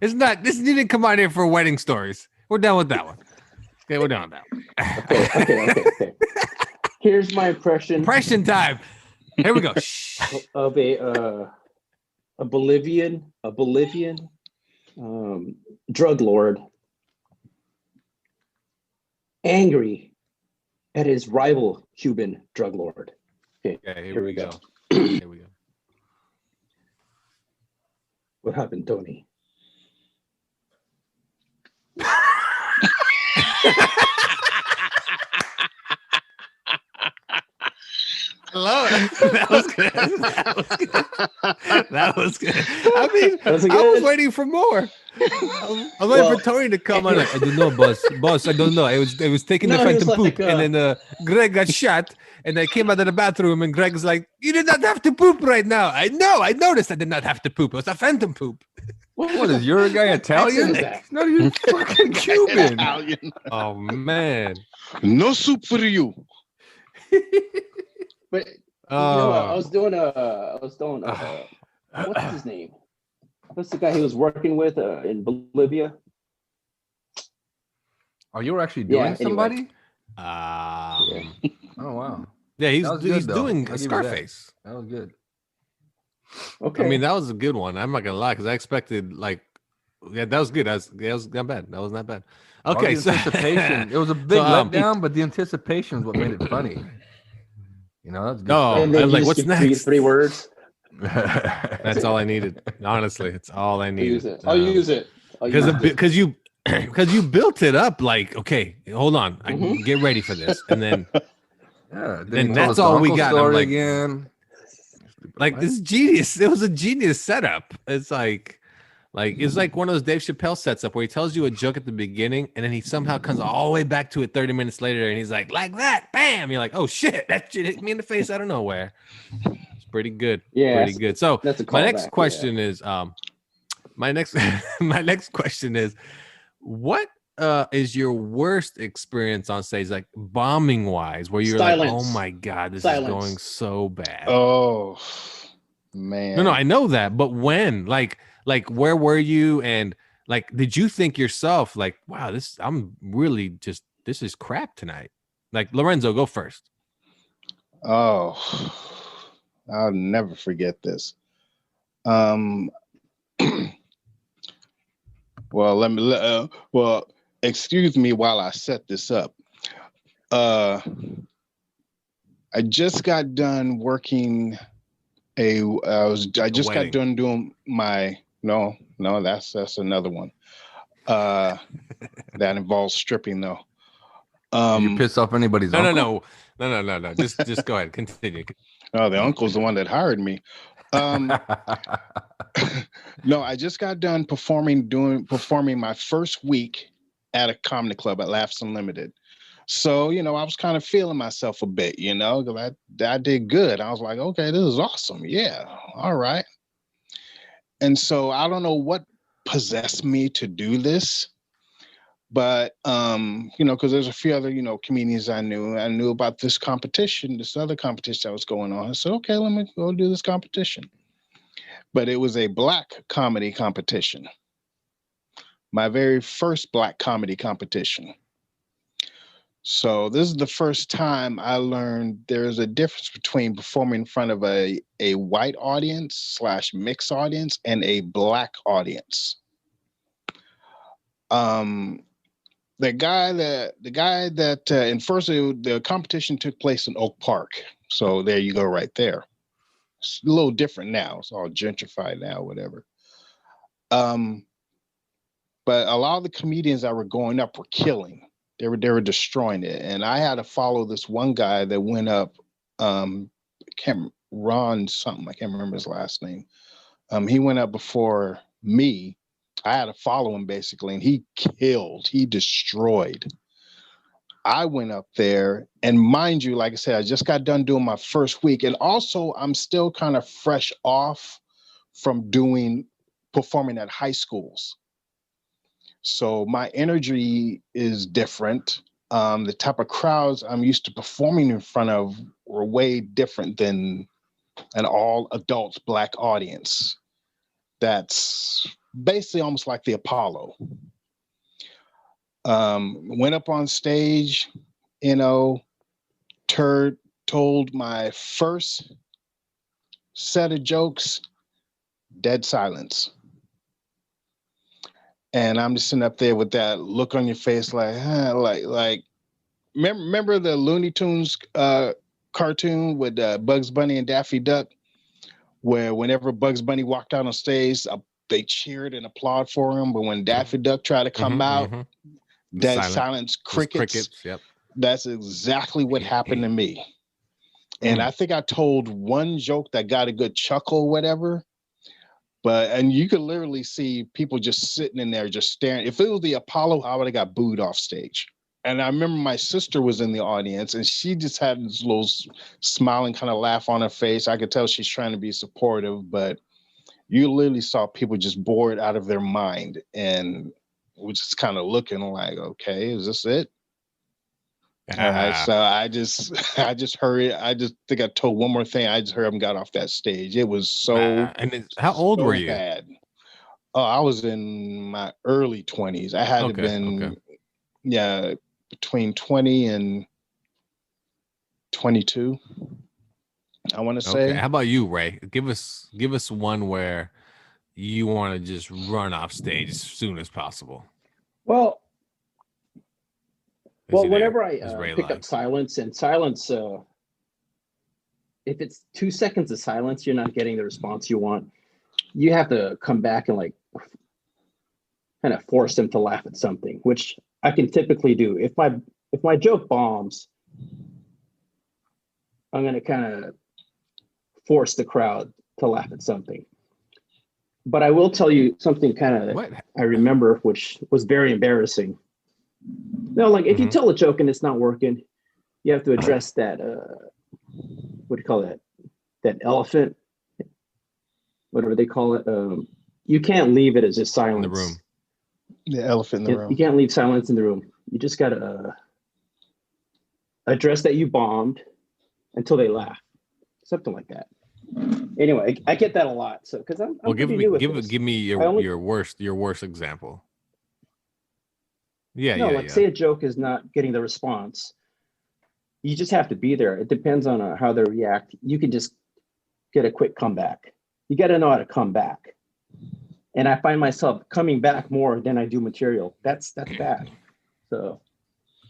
It's not. This didn't come out here for wedding stories. We're done with that one. Okay, we're done with that one. Okay. Here's my impression Impression time. Here we go. Shh. of a Bolivian drug lord angry at his rival Cuban drug lord. Okay, Here we go. Here we go. What happened, Tony? Hello. That was good. That was good. I mean, Was it I was good? waiting for more. I was waiting for Tony to come on. I don't know, boss. I don't know. I was taking the No, he was phantom like, poop, and then Greg got shot, and I came out of the bathroom, and Greg's like, "You did not have to poop right now." I know. I noticed I did not have to poop. It was a phantom poop. What is your guy Italian? Accent is that? No, you're fucking Cuban. Italian. Oh man. No soup for you. But Oh. I was doing what's his name? What's the guy he was working with in Bolivia? Oh, you were actually doing Yeah, anyway. somebody? Yeah. Oh wow, Yeah, he's That was good, though. doing I'll give you Scarface. that was good. Okay. I mean, that was a good one. I'm not gonna lie, because I expected that was good. That was not bad. That was not bad. All Okay, the so anticipation. It was a big So, letdown, but the anticipation is what made it funny. You know, that's good. Oh, and then I'm you like, just what's give three- next? Three words. stuff. That's all I needed. Honestly, it's all I I'll needed. use it. I'll use it. Because you built it up like, okay, hold on, Mhm. get ready for this, and then Yeah, Then then he told that's us the all we uncle got. I'm story like- again. like this genius. It was a genius setup. It's like it's like one of those Dave Chappelle sets up where he tells you a joke at the beginning and then he somehow comes all the way back to it 30 minutes later and he's like that, bam. You're like, oh shit, that shit hit me in the face out of nowhere. It's pretty good. Yeah, Pretty good. So that's a my next callback, question is my next question is, what is your worst experience on stage, like bombing wise, where you're like, oh Silence. my god, this Silence. is going so bad? Oh man. No, I know that, but when, like where were you, and like, did you think yourself like, wow, I'm really just, this is crap tonight? Like, Lorenzo, go first. Oh, I'll never forget this. Well, excuse me while I set this up. I just got done working I just got wedding. done doing my no, that's another one. That involves stripping though. You piss off anybody's No. Just go ahead, continue. Oh, the uncle's the one that hired me. No, I just got done performing my first week at a comedy club at Laughs Unlimited. So, I was kind of feeling myself a bit, because I did good. I was like, okay, this is awesome. Yeah, all right. And so I don't know what possessed me to do this, but, because there's a few other, comedians I knew about this other competition that was going on. I said, okay, let me go do this competition. But it was a Black comedy competition. My very first Black comedy competition. So this is the first time I learned there's a difference between performing in front of a white audience / mixed audience and a Black audience. The guy that and first the competition took place in Oak Park. So there you go, right there. It's a little different now. It's all gentrified now, whatever. But a lot of the comedians that were going up were killing. They were destroying it, and I had to follow this one guy that went up. Ron something, I can't remember his last name. He went up before me. I had to follow him basically, and he destroyed. I went up there, and mind you, like I said, I just got done doing my first week, and also I'm still kind of fresh off from performing at high schools. So my energy is different. The type of crowds I'm used to performing in front of were way different than an all adults Black audience. That's basically almost like the Apollo. Went up on stage, told my first set of jokes, dead silence. And I'm just sitting up there with that look on your face, like remember the Looney Tunes cartoon with Bugs Bunny and Daffy Duck, where whenever Bugs Bunny walked out on stage, they cheered and applauded for him, but when Daffy Duck tried to come out, dead silence, crickets. Yep. That's exactly what happened to me. And I think I told one joke that got a good chuckle, whatever. And you could literally see people just sitting in there, just staring. If it was the Apollo, I would have got booed off stage. And I remember my sister was in the audience, and she just had this little smiling kind of laugh on her face. I could tell she's trying to be supportive, but you literally saw people just bored out of their mind and we're just kind of looking like, okay, is this it? All right, so I just hurried. I just think I told one more thing. I just hurried up and got off that stage. It was so. How old were you? Bad. Oh, I was in my early 20s. I had to been, yeah, between 20 and 22. I want to say. How about you, Ray? Give us one where you want to just run off stage as soon as possible. Well, whenever I pick up silence, and silence, if it's 2 seconds of silence, you're not getting the response you want. You have to come back and like kind of force them to laugh at something, which I can typically do. If my joke bombs, I'm going to kind of force the crowd to laugh at something. But I will tell you something kind of I remember, which was very embarrassing. No, like if you tell a joke and it's not working, you have to address that. What do you call that? That elephant, whatever they call it. You can't leave it as just silence in the room. The elephant in the room. You can't leave silence in the room. You just gotta address that you bombed until they laugh, something like that. Anyway, I get that a lot. So because I'm give me your worst example. Say a joke is not getting the response. You just have to be there. It depends on how they react. You can just get a quick comeback. You got to know how to come back. And I find myself coming back more than I do material. That's bad. So,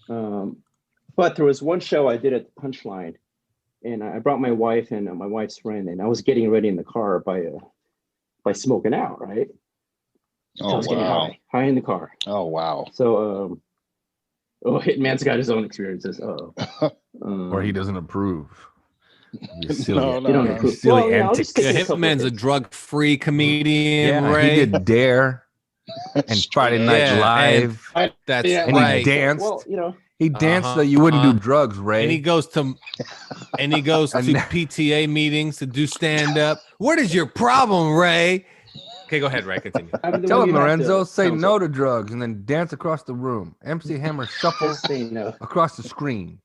but there was one show I did at the Punchline, and I brought my wife and my wife's friend, and I was getting ready in the car by smoking out, right? Oh, I was getting high in the car. Oh, wow. So, Hitman's got his own experiences. Or he doesn't approve. No. Silly antics. Hitman's a drug-free comedian, Ray. He did Dare and Friday Night Live. That's and right. he danced. Well, he danced so you wouldn't do drugs, Ray. And he goes to PTA meetings to do stand-up. What is your problem, Ray? Okay, go ahead, Ray. Continue. Tell him, Lorenzo, say no to drugs and then dance across the room. MC Hammer shuffles across the screen.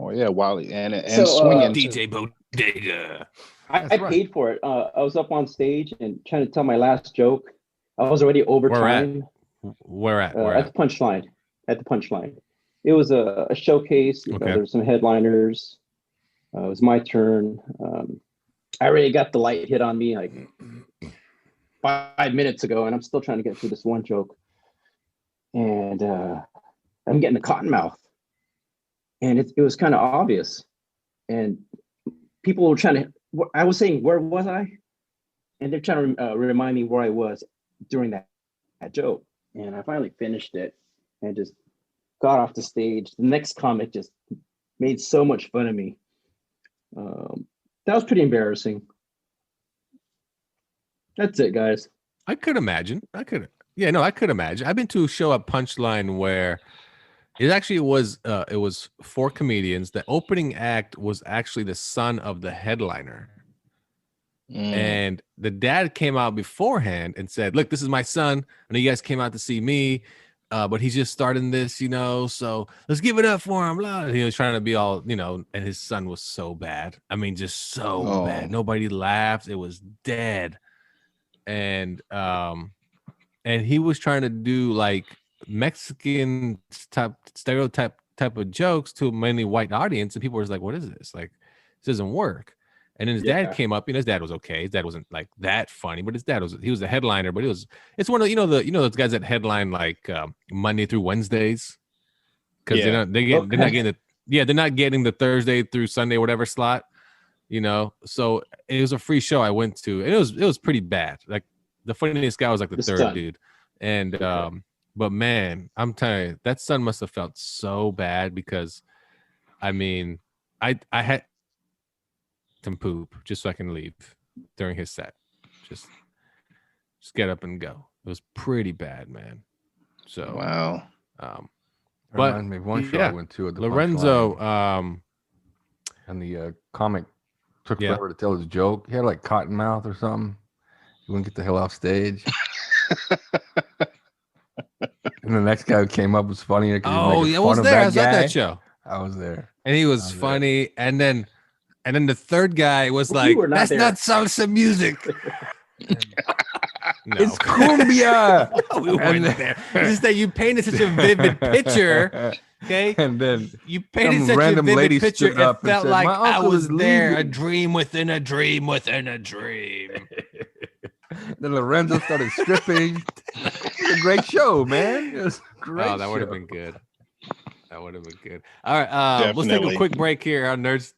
Oh, yeah, Wally. And so, swinging. DJ Bodega. I paid for it. I was up on stage and trying to tell my last joke. I was already over time. Where at? At the Punchline. At the Punchline. It was a showcase. You know, there were some headliners. It was my turn. I already got the light hit on me like 5 minutes ago, and I'm still trying to get through this one joke. And I'm getting the cotton mouth. And it was kind of obvious. And people were trying to, I was saying, where was I? And they're trying to remind me where I was during that joke. And I finally finished it and just got off the stage. The next comic just made so much fun of me. That was pretty embarrassing. That's it, guys. I could imagine. I could imagine. I've been to a show at Punchline where it was 4 comedians. The opening act was actually the son of the headliner. And the dad came out beforehand and said, look, this is my son. I know you guys came out to see me, but he's just starting this, so let's give it up for him. He was trying to be all, and his son was so bad. I mean, just so bad. Nobody laughed. It was dead. And he was trying to do like Mexican stereotype type of jokes to a mainly white audience, and people were like, what is this? Like, this doesn't work. And then his dad came up. His dad was okay. His dad wasn't like that funny, but his dad was the headliner. But it's one of those guys that headline like Monday through Wednesdays, because they're not getting the Thursday through Sunday whatever slot, So it was a free show I went to, and it was pretty bad. Like the funniest guy was like the third dude, and but man, I'm telling you, that son must have felt so bad because, I mean, I had some poop just so I can leave during his set. Just get up and go. It was pretty bad, man. So wow. But reminds me of one show I went to at the Lorenzo, and the comic took forever to tell his joke. He had like cotton mouth or something. You wouldn't get the hell off stage. And the next guy who came up was funnier because Oh, he I was was there. I was at that show. I was there. And he was funny. And then the third guy was like, were not that's there. not salsa music. No. It's cumbia. We weren't there. It's just that you painted such a vivid picture. Okay. And then You painted some such a random lady vivid picture. stood up It and felt said, like "My I uncle was is there, a leaving." dream within a dream within a dream. Then Lorenzo started stripping. It was a great show, man. It was a great Oh, that would have show. been good. That would have been good. All right, let's take a Definitely. quick break here on Nerds.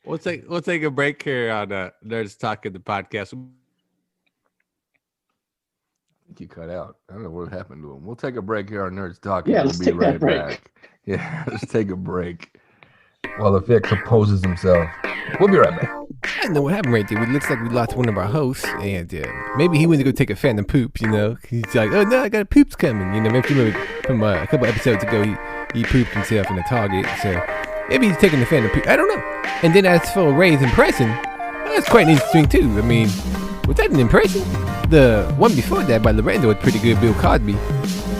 We'll take a break here on Nerds Talking the podcast. I think you cut out. I don't know what happened to him. We'll take a break here on Nerds Talking. Yeah, We'll let's be take that right break. back. Yeah, let's take a break. While the Vic composes himself. We'll be right back. I don't know what happened right there. It looks like we lost one of our hosts, and maybe he went to go take a phantom poop. You know, he's like, "Oh no, I got a poops coming." You know, maybe from a couple episodes ago, he pooped himself in the Target. So maybe he's taking the phantom poop. I don't know. And then as for Ray's impression, that's quite interesting too. I mean, was that an impression? The one before that by Lorenzo was pretty good, Bill Cosby.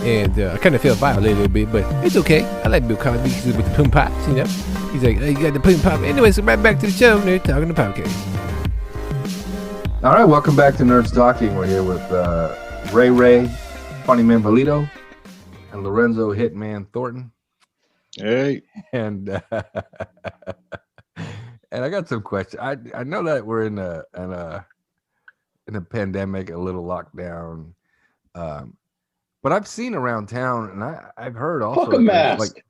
And I kind of felt violated a little bit, but it's okay. I like Bill Cosby with the poom pops, you know. He's like, you got the poom pop. Anyway, so right back to the show. They're talking the podcast. All right, welcome back to Nerds Talking. We're here with Ray, Funny Man Valido, and Lorenzo Hitman Thornton. Hey, And and I got some questions. I know that we're in a pandemic, a little lockdown. But I've seen around town, and I've heard also Fuck a mask. like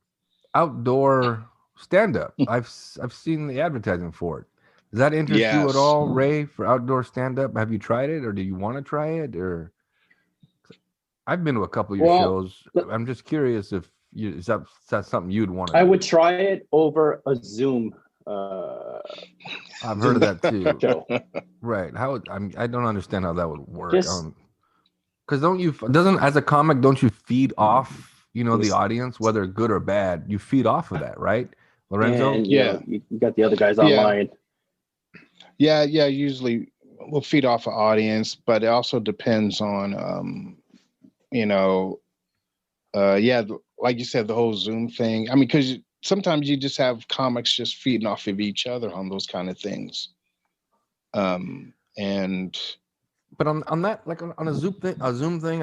outdoor stand-up. I've seen the advertising for it. Does that interest you Yes. at all, Ray, for outdoor stand-up? Have you tried it, or do you want to try it? Or I've been to a couple of your shows. I'm just curious if is that something you'd want to I do? would try it over a Zoom I've heard of that too. show. Right? I don't understand how that would work. Just- Because as a comic, don't you feed off, the audience, whether good or bad? You feed off of that, right, Lorenzo? And, Yeah. you got the other guys online. yeah. Usually we'll feed off an audience, but it also depends on, like you said, the whole Zoom thing. I mean, because sometimes you just have comics just feeding off of each other on those kind of things. But on that, like on a Zoom thing,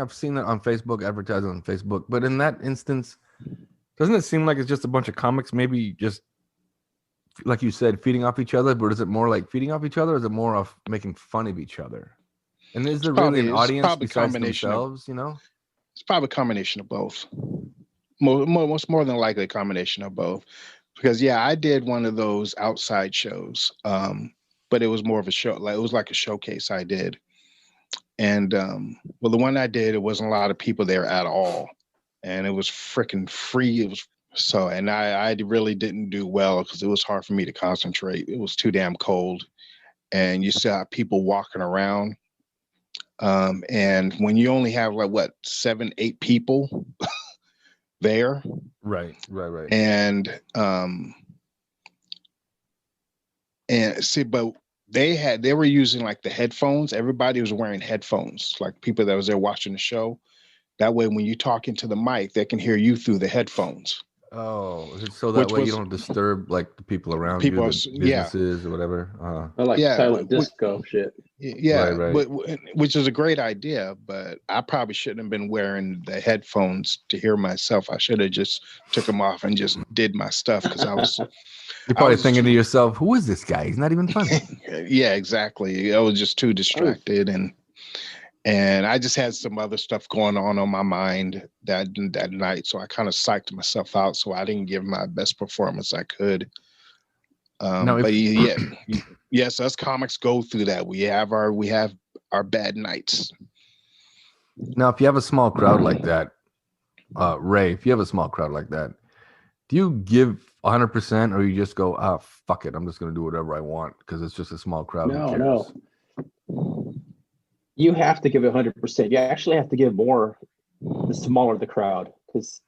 I've seen that on Facebook, advertising on Facebook. But in that instance, doesn't it seem like it's just a bunch of comics, maybe just like you said, feeding off each other? But is it more like feeding off each other, or is it more of making fun of each other? And is there really an audience besides themselves? It's probably a combination of both. Most more than likely a combination of both. Because I did one of those outside shows, but it was more of a show. Like it was like a showcase I did. And the one I did, it wasn't a lot of people there at all, and it was freaking free. It was and I really didn't do well because it was hard for me to concentrate. It was too damn cold, and you saw people walking around. And when you only have 7, 8 people there, Right. and see, but they were using like the headphones. Everybody was wearing headphones, like people that was there watching the show. That way, when you talk into the mic, they can hear you through the headphones. Oh, so that way you don't disturb like the people around you, the businesses or whatever. I like silent disco shit. Yeah, Right. which is a great idea, but I probably shouldn't have been wearing the headphones to hear myself. I should have just took them off and just did my stuff because I was. You're probably thinking to yourself, "Who is this guy? He's not even funny." Yeah, exactly. I was just too distracted, and I just had some other stuff going on my mind that night, so I kind of psyched myself out, so I didn't give my best performance I could. Yes, us comics go through that. We have our bad nights. Now, if you have a small crowd like that, Ray, if you have a small crowd like that, do you give 100% or you just go, fuck it, I'm just going to do whatever I want because it's just a small crowd? No. You have to give it 100%. You actually have to give more the smaller the crowd, because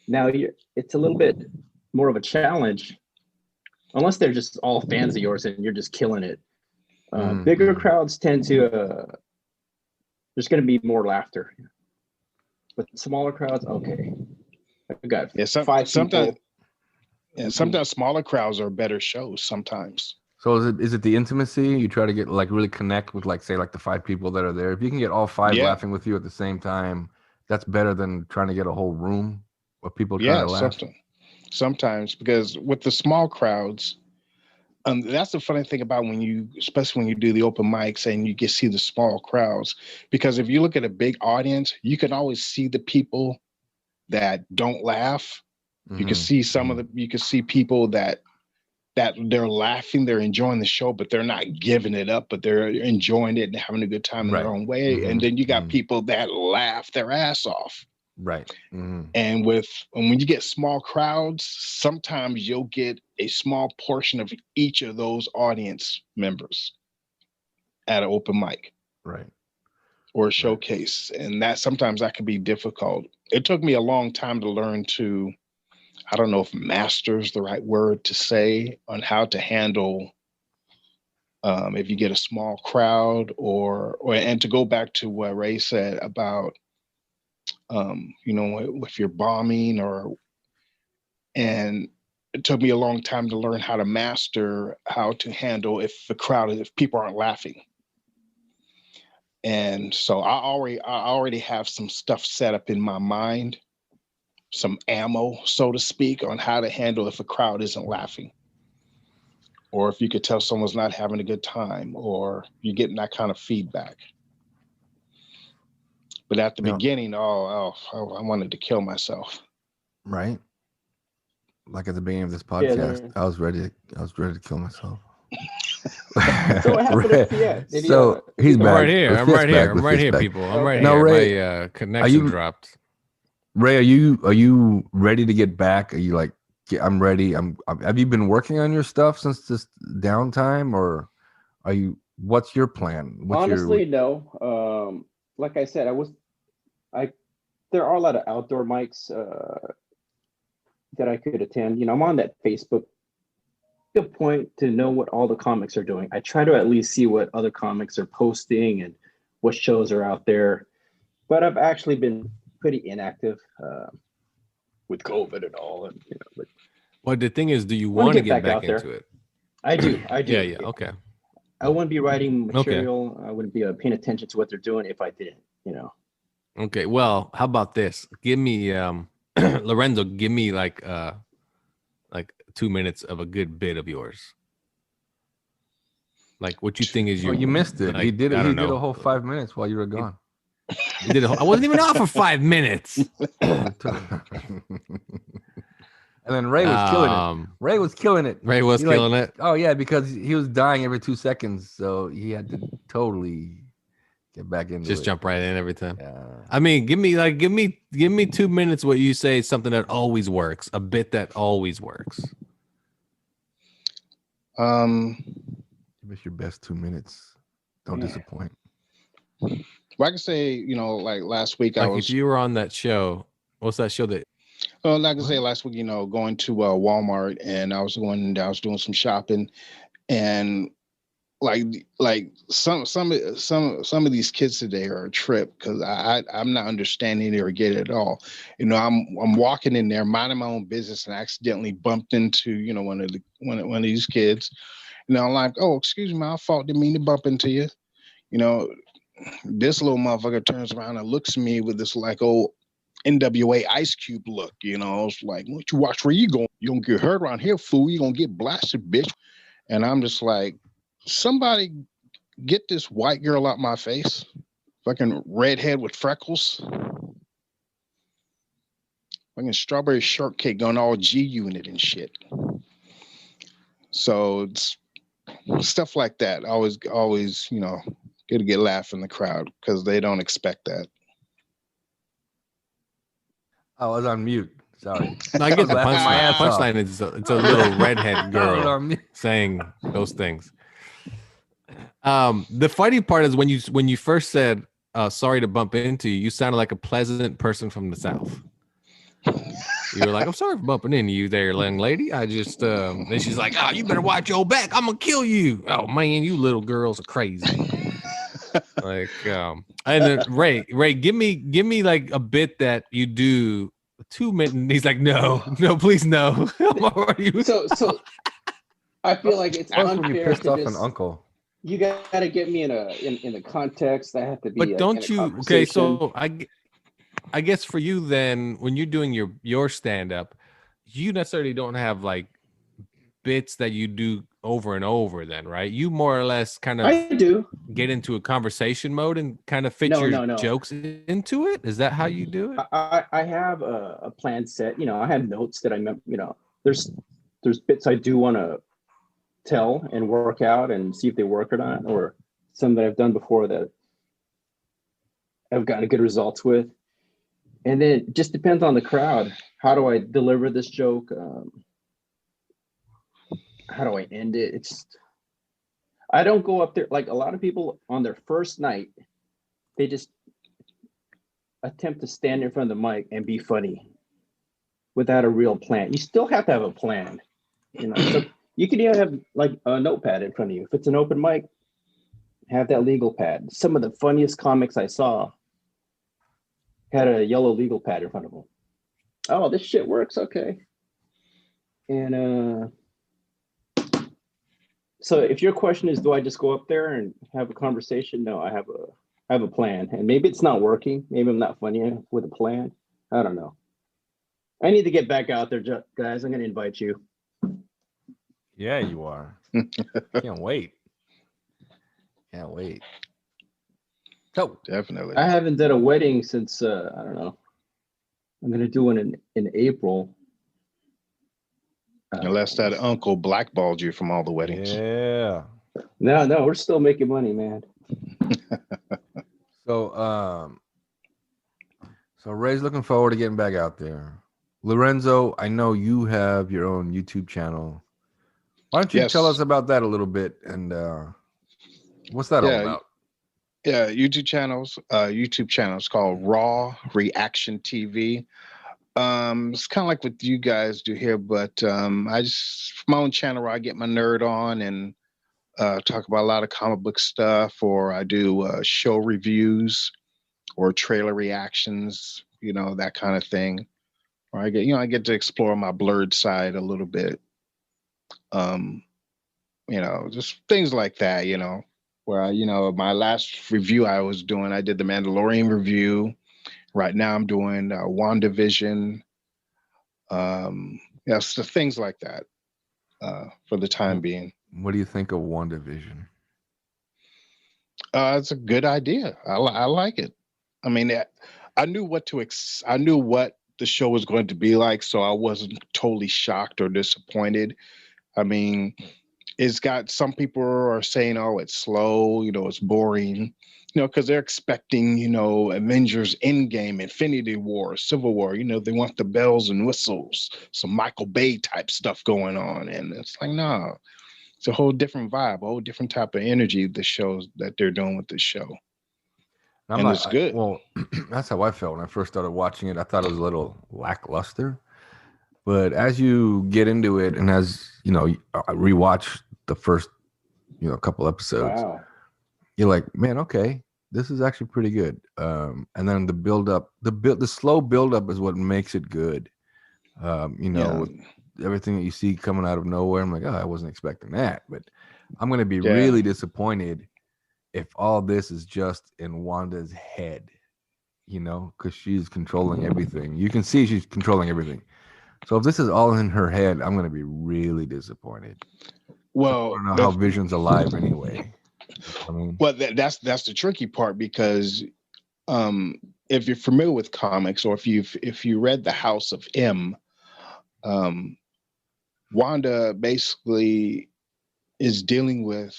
now it's a little bit more of a challenge unless they're just all fans of yours and you're just killing it. Bigger crowds tend to, there's going to be more laughter. But smaller crowds, okay. I got five sometimes, people. and sometimes smaller crowds are better shows sometimes. So is it the intimacy? You try to get like really connect with like say like the 5 people that are there. If you can get all 5 laughing with you at the same time, that's better than trying to get a whole room of people trying to laugh. Sometimes because with the small crowds, that's the funny thing about especially when you do the open mics and you get see the small crowds. Because if you look at a big audience, you can always see the people that don't laugh. You can see you can see people that they're laughing, they're enjoying the show, but they're not giving it up, but they're enjoying it and having a good time in their own way. And then you got people that laugh their ass off. Right. And when you get small crowds, sometimes you'll get a small portion of each of those audience members at an open mic. Right. Or a showcase. And sometimes that can be difficult. It took me a long time to learn to, I don't know if master is the right word to say, on how to handle if you get a small crowd and to go back to what Ray said about if you're bombing and it took me a long time to learn how to master how to handle if people aren't laughing. And so I already have some stuff set up in my mind, some ammo, so to speak, on how to handle if a crowd isn't laughing, or if you could tell someone's not having a good time, or you're getting that kind of feedback. But at the beginning, I wanted to kill myself. Right. Like at the beginning of this podcast, I was ready to kill myself. So what happened at Lafayette? So he's back. I'm right here, people. I'm right here. Ray, my connection dropped. Ray, are you ready to get back? Are you like, I'm ready? Have you been working on your stuff since this downtime, or are you? What's your plan? Honestly, no. Like I said, there are a lot of outdoor mics that I could attend. I'm on that Facebook. Good point to know what all the comics are doing. I try to at least see what other comics are posting and what shows are out there. But I've actually been pretty inactive with COVID and all. And well, the thing is, do you want to get back into it? I do. Yeah. Okay. I wouldn't be writing material. Okay. I wouldn't be paying attention to what they're doing if I didn't. Okay. Well, how about this? Give me Lorenzo. Give me like 2 minutes of a good bit of yours. Like what you think is your. Oh, you missed it. He did it. He did a whole 5 minutes while you were gone. He did. I wasn't even off for 5 minutes. And then Ray was killing it. Ray was killing it. Oh yeah, because he was dying every 2 seconds, so he had to totally get back into just it. Jump right in every time. Yeah. I mean, give me 2 minutes. What you say, something that always works, a bit that always works. Give us your best 2 minutes. Don't disappoint. Well, I can say, like last week, if you were on that show, what's that show that? Well, like I say, last week, going to Walmart, and I was doing some shopping, and like some of these kids today are a trip, because I'm not understanding it or get it at all. I'm walking in there, minding my own business, and I accidentally bumped into one of these kids. I'm like, oh, excuse me, my fault, didn't mean to bump into you. This little motherfucker turns around and looks at me with this like old NWA Ice Cube look. It's like, what you watch where you going? You gonna get hurt around here, fool. You gonna get blasted, bitch. And I'm just like, somebody get this white girl out my face. Fucking redhead with freckles. Fucking strawberry shortcake going all G unit and shit. So it's stuff like that. Always, get a laugh in the crowd because they don't expect that. I was on mute. Sorry. No, I get the punchline. Punchline is it's a little redhead girl saying those things. The funny part is when you first said sorry to bump into you, you sounded like a pleasant person from the South. You were like, I'm sorry for bumping into you there, young lady. I just then she's like, oh, you better watch your back. I'm gonna kill you. Oh man, you little girls are crazy. Like and then Ray, give me like a bit that you do 2 minutes. He's like, no, please no. I'm already So I feel like it's That's when you unfair pissed to off an just, uncle. you got to get me in the context. I have to be. But don't in a you? Okay, conversation. so I guess for you then, when you're doing your stand up, you necessarily don't have like bits that you do over and over. Then, right? You more or less kind of I do. get into a conversation mode and kind of fit No, your no. jokes into it. Is that how you do it? I have a plan set. I have notes that I remember. There's bits I do want to tell and work out and see if they work or not, or some that I've done before that I've gotten good results with. And then it just depends on the crowd. How do I deliver this joke? How do I end it? I don't go up there like a lot of people on their first night. They just attempt to stand in front of the mic and be funny without a real plan. You still have to have a plan. So you can even have like a notepad in front of you. If it's an open mic, have that legal pad. Some of the funniest comics I saw had a yellow legal pad in front of them. Oh, this shit works. Okay. And so if your question is, do I just go up there and have a conversation? No, I have a plan. And maybe it's not working. Maybe I'm not funny with a plan. I don't know. I need to get back out there, guys. I'm going to invite you. Yeah, you are. Can't wait. So Definitely. I haven't done a wedding since, I don't know. I'm going to do one in April. Unless that uncle blackballed you from all the weddings. yeah. No, we're still making money, man. So Ray's looking forward to getting back out there. Lorenzo, I know you have your own YouTube channel. Why don't you tell us about that a little bit, and what's that all about? Yeah, YouTube channels called Raw Reaction TV. It's kind of like what you guys do here, but I just, for my own channel, where I get my nerd on and talk about a lot of comic book stuff, or I do show reviews or trailer reactions, that kind of thing. Or I get to explore my blurred side a little bit. Just things like that, where my last review I was doing, I did the Mandalorian review. Right now I'm doing WandaVision. So things like that for the time being. What do you think of WandaVision? It's a good idea. I like it. I mean, I knew what I knew what the show was going to be like, so I wasn't totally shocked or disappointed. I mean, it's got, some people are saying, oh, it's slow, it's boring, because they're expecting, Avengers Endgame, Infinity War, Civil War, they want the bells and whistles, some Michael Bay type stuff going on. And it's like, no, it's a whole different vibe, a whole different type of energy, the shows that they're doing with this show. And it's good. Well, that's how I felt when I first started watching it. I thought it was a little lackluster. But as you get into it, and as I rewatch the first, couple episodes, you're like, man, okay, this is actually pretty good. And then the build up, the slow build up is what makes it good. With everything that you see coming out of nowhere, I'm like, oh, I wasn't expecting that. But I'm gonna be really disappointed if all this is just in Wanda's head, because she's controlling everything. You can see she's controlling everything. So if this is all in her head, I'm going to be really disappointed. Well, I don't know how Vision's alive anyway. Well, that's the tricky part, because if you're familiar with comics, or if you read The House of M, Wanda basically is dealing with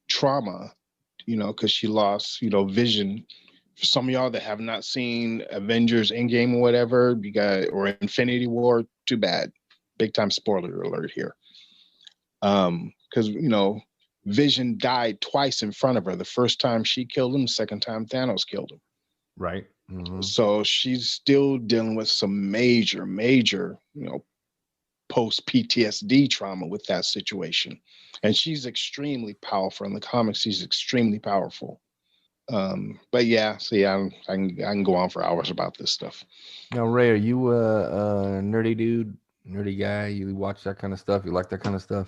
trauma, because she lost Vision. For some of y'all that have not seen Avengers Endgame or whatever, or Infinity War, too bad. Big time spoiler alert here. Because Vision died twice in front of her. The first time she killed him, the second time Thanos killed him. Right. So she's still dealing with some major, post PTSD trauma with that situation. And she's extremely powerful. In the comics, she's extremely powerful. But yeah, see, I can go on for hours about this stuff. Now, Ray, are you a nerdy dude, nerdy guy? You watch that kind of stuff? You like that kind of stuff?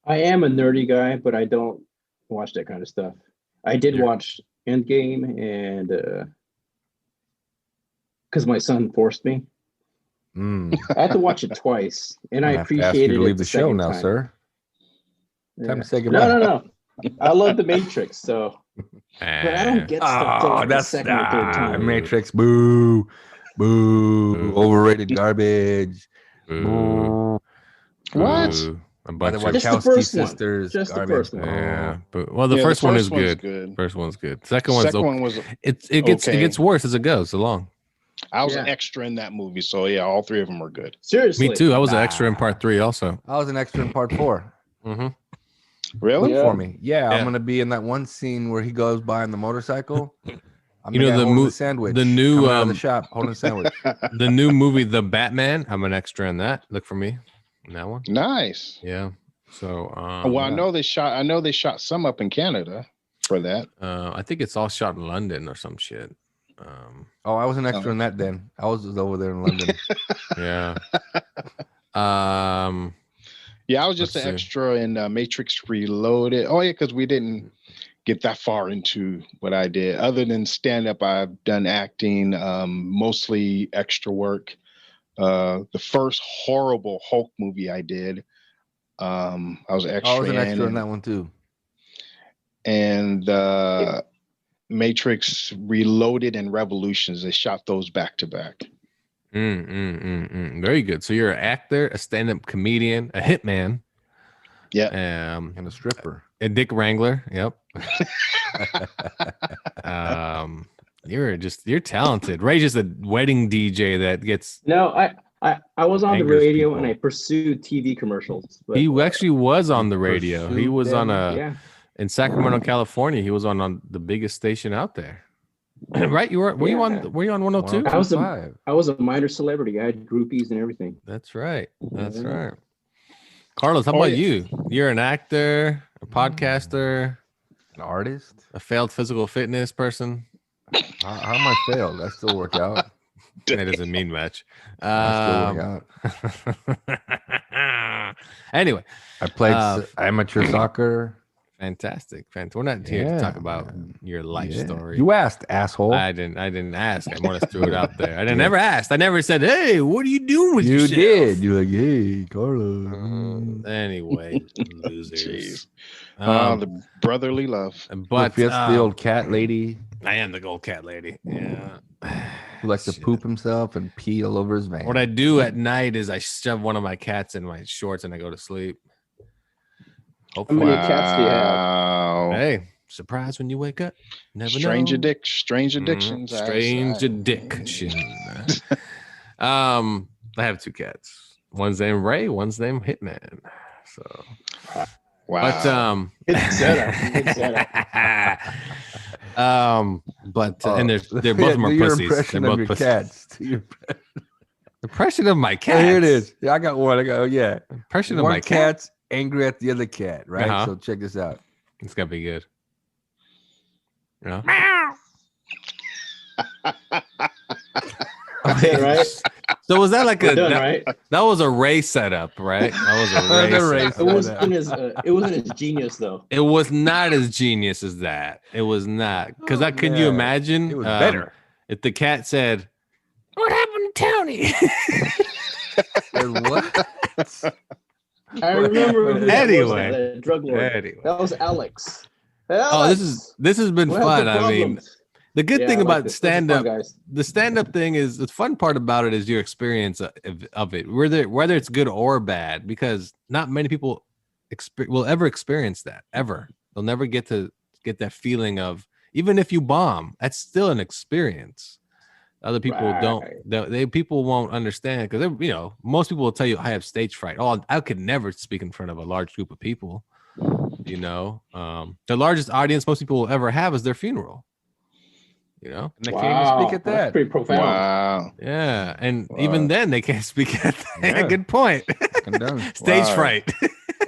I am a nerdy guy, but I don't watch that kind of stuff. I did watch Endgame, and because my son forced me, I had to watch it twice, and I appreciated it. To leave the show now, time. Sir. Yeah. Time to say goodbye. No. I love the Matrix, so but I don't get stuff till like the second or third time. Matrix, boo, overrated garbage. Boo. What? Boo. A By the bunch of Wachowski sisters. Just the garbage. first one. yeah, but well, the Yeah, first one is one's good. First one's good. Second one's Second one was. it gets okay. it gets worse as it goes along. I was an extra in that movie, so yeah, all three of them were good. Seriously, Me too. I was an extra in part 3 also. I was an extra in part 4. Mm-hmm. Really? Yeah. For me. Yeah, I'm gonna be in that one scene where he goes by on the motorcycle. I'm You know, the sandwich. the new, coming out of the shop holding a sandwich. The new movie, The Batman. I'm an extra in that. Look for me in that one. Nice. Yeah. So Well, I know they shot some up in Canada for that. I think it's all shot in London or some shit. Oh, I was an extra in that then. I was just over there in London. Yeah. Yeah, I was just Let's an see. extra in Matrix Reloaded. Oh yeah, because we didn't get that far into what I did. Other than stand up, I've done acting, mostly extra work. The first horrible Hulk movie I did, I was extra. I was an extra in that one too. And Matrix Reloaded and Revolutions, they shot those back to back. Very good. So you're an actor, a stand-up comedian, a hitman. Yeah. And a stripper. A dick wrangler. Yep. You're talented. Ray's just a wedding DJ that gets. No, I was on the Angers radio people. and I pursued TV commercials. But He actually was on the radio. He was on yeah. in Sacramento, California. He was on the biggest station out there. Right? Were you on 102? I was a minor celebrity. I had groupies and everything. That's right. That's Yeah. right. Carlos, how about you? You're an actor, a podcaster, An artist? a failed physical fitness person. How am I failed? I still work out. That doesn't mean much. I still work out. Anyway, I played amateur soccer. fantastic. We're not here to talk about your life story. You asked, asshole. I didn't ask. I want to throw it out there. I never asked. I never said, "Hey, what are you doing with You yourself?" did. You're like, hey, Carlos. Anyway, losers. Jeez. The brotherly love. But That's the old cat lady I am the gold cat lady. Yeah. who likes to poop himself and pee all over his van. What I do at night is I shove one of my cats in my shorts and I go to sleep. How Hopefully. many cats do you have? Wow. Hey, surprise when you wake up. Never Strange know. Strange addictions. Strange addiction. I have 2 cats. One's named Ray, one's named Hitman. So, Wow. but Good setup. and they're both of them are Do your pussies. They're impression of both your pussies. cats. Do your- Impression of my cats. Oh, here it is. Yeah, I got one. Impression of One my cat. cat's angry at the other cat, right? Uh-huh. So check this out. It's gotta be good. Yeah. Okay, right? So was that like We're done, right? that was a Ray setup, right? That was a The Ray Ray setup. It wasn't as genius though. It was not as genius as that. It was not. Because can you yeah. imagine It was better. if the cat said, "What happened to Tony?" And what? I remember. Who that was, Anyway. that drug lord. Anyway. That was Alex. Oh, this has been What fun. happened to I mean, problems? the good Yeah, thing I like about this. This is stand fun, up, guys. the stand up thing is the fun part about it is your experience of it, whether it's good or bad, because not many people will ever experience that ever. They'll never get that feeling of, even if you bomb, that's still an experience. Other people don't. People won't understand because most people will tell you I have stage fright. Oh, I could never speak in front of a large group of people. The largest audience most people will ever have is their funeral. You know? And they can't even speak at That's that. pretty profound. Wow. Yeah. And even then they can't speak at that. Yeah. Good point. Stage Wow. fright.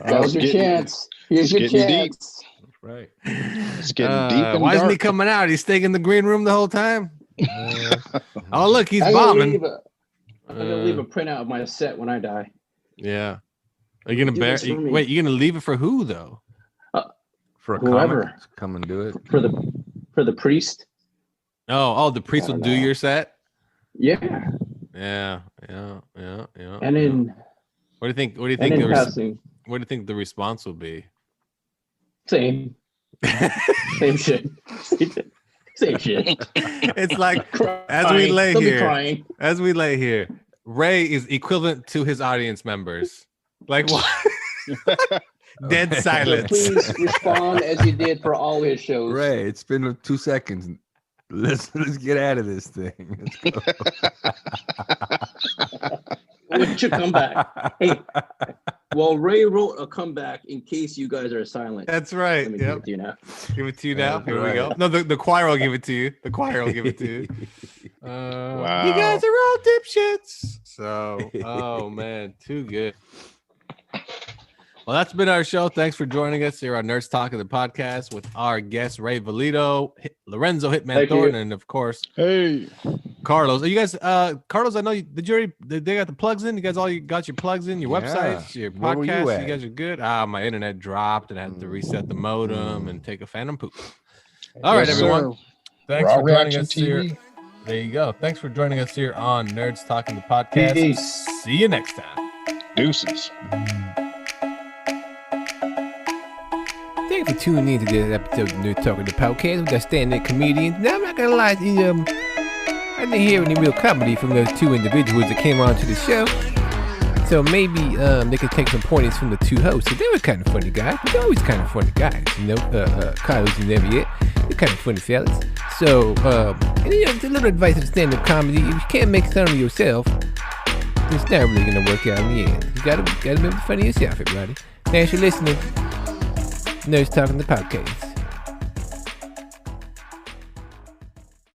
That was your chance. Here's your getting deep. chance. Right. It's getting deep and why isn't he dark. coming out? He's staying in the green room the whole time. Oh, look, he's I'm gonna bombing. I'm gonna leave a printout of my set when I die. Yeah. Are you gonna Do this for me. wait? You gonna leave it for who though? For a Whoever. comic to come and do it. For the priest. Oh, the priest I will don't do know. your set. Yeah. Yeah. And then what do you think? What do you and think? in passing, What do you think the response will be? same shit. Same shit. It's like Crying. as we lay They'll be here, crying. Ray is equivalent to his audience members. Like what? Dead So silence. please respond as you did for all his shows. Ray, it's been 2 seconds. Let's get out of this thing. Let's go. What's your comeback? Hey, well, Ray wrote a comeback in case you guys are silent. That's right. Let me give Yep. it to you now. Give it to you now. That's Here we right. go. No, the choir will give it to you. The choir will give it to you. Wow. You guys are all dipshits. So, oh man, too good. Well, that's been our show. Thanks for joining us here on Nerds Talking the podcast with our guests Ray Valido, Lorenzo Hitman Thank you. Thornton, and of course Hey. Carlos. Are you guys? Carlos, I know they got the plugs in. You guys all got your plugs in, your Yeah. websites, your Where were you podcasts. You, at? guys are good. My internet dropped and I had to reset the modem and take a phantom poop. All right, Yes, everyone. sir. Thanks Raw for joining Reaction us here. TV. There you go. Thanks for joining us here on Nerds Talking the podcast. Peace. See you next time. Deuces. Thank you for tuning in to this episode of Nerd Talking the podcast with our stand-up comedians. Now, I'm not gonna lie to you, I didn't hear any real comedy from those two individuals that came on to the show. So maybe they could take some pointers from the two hosts. So they were kind of funny guys. They're always kind of funny guys, you know. Carlos and Lafayette, they're kind of funny fellas. So, and, you know, it's a little advice of stand-up comedy. If you can't make fun of yourself, it's not really gonna work out in the end. You gotta make fun of yourself, everybody. Thanks for listening. Nerds Talking the podcast.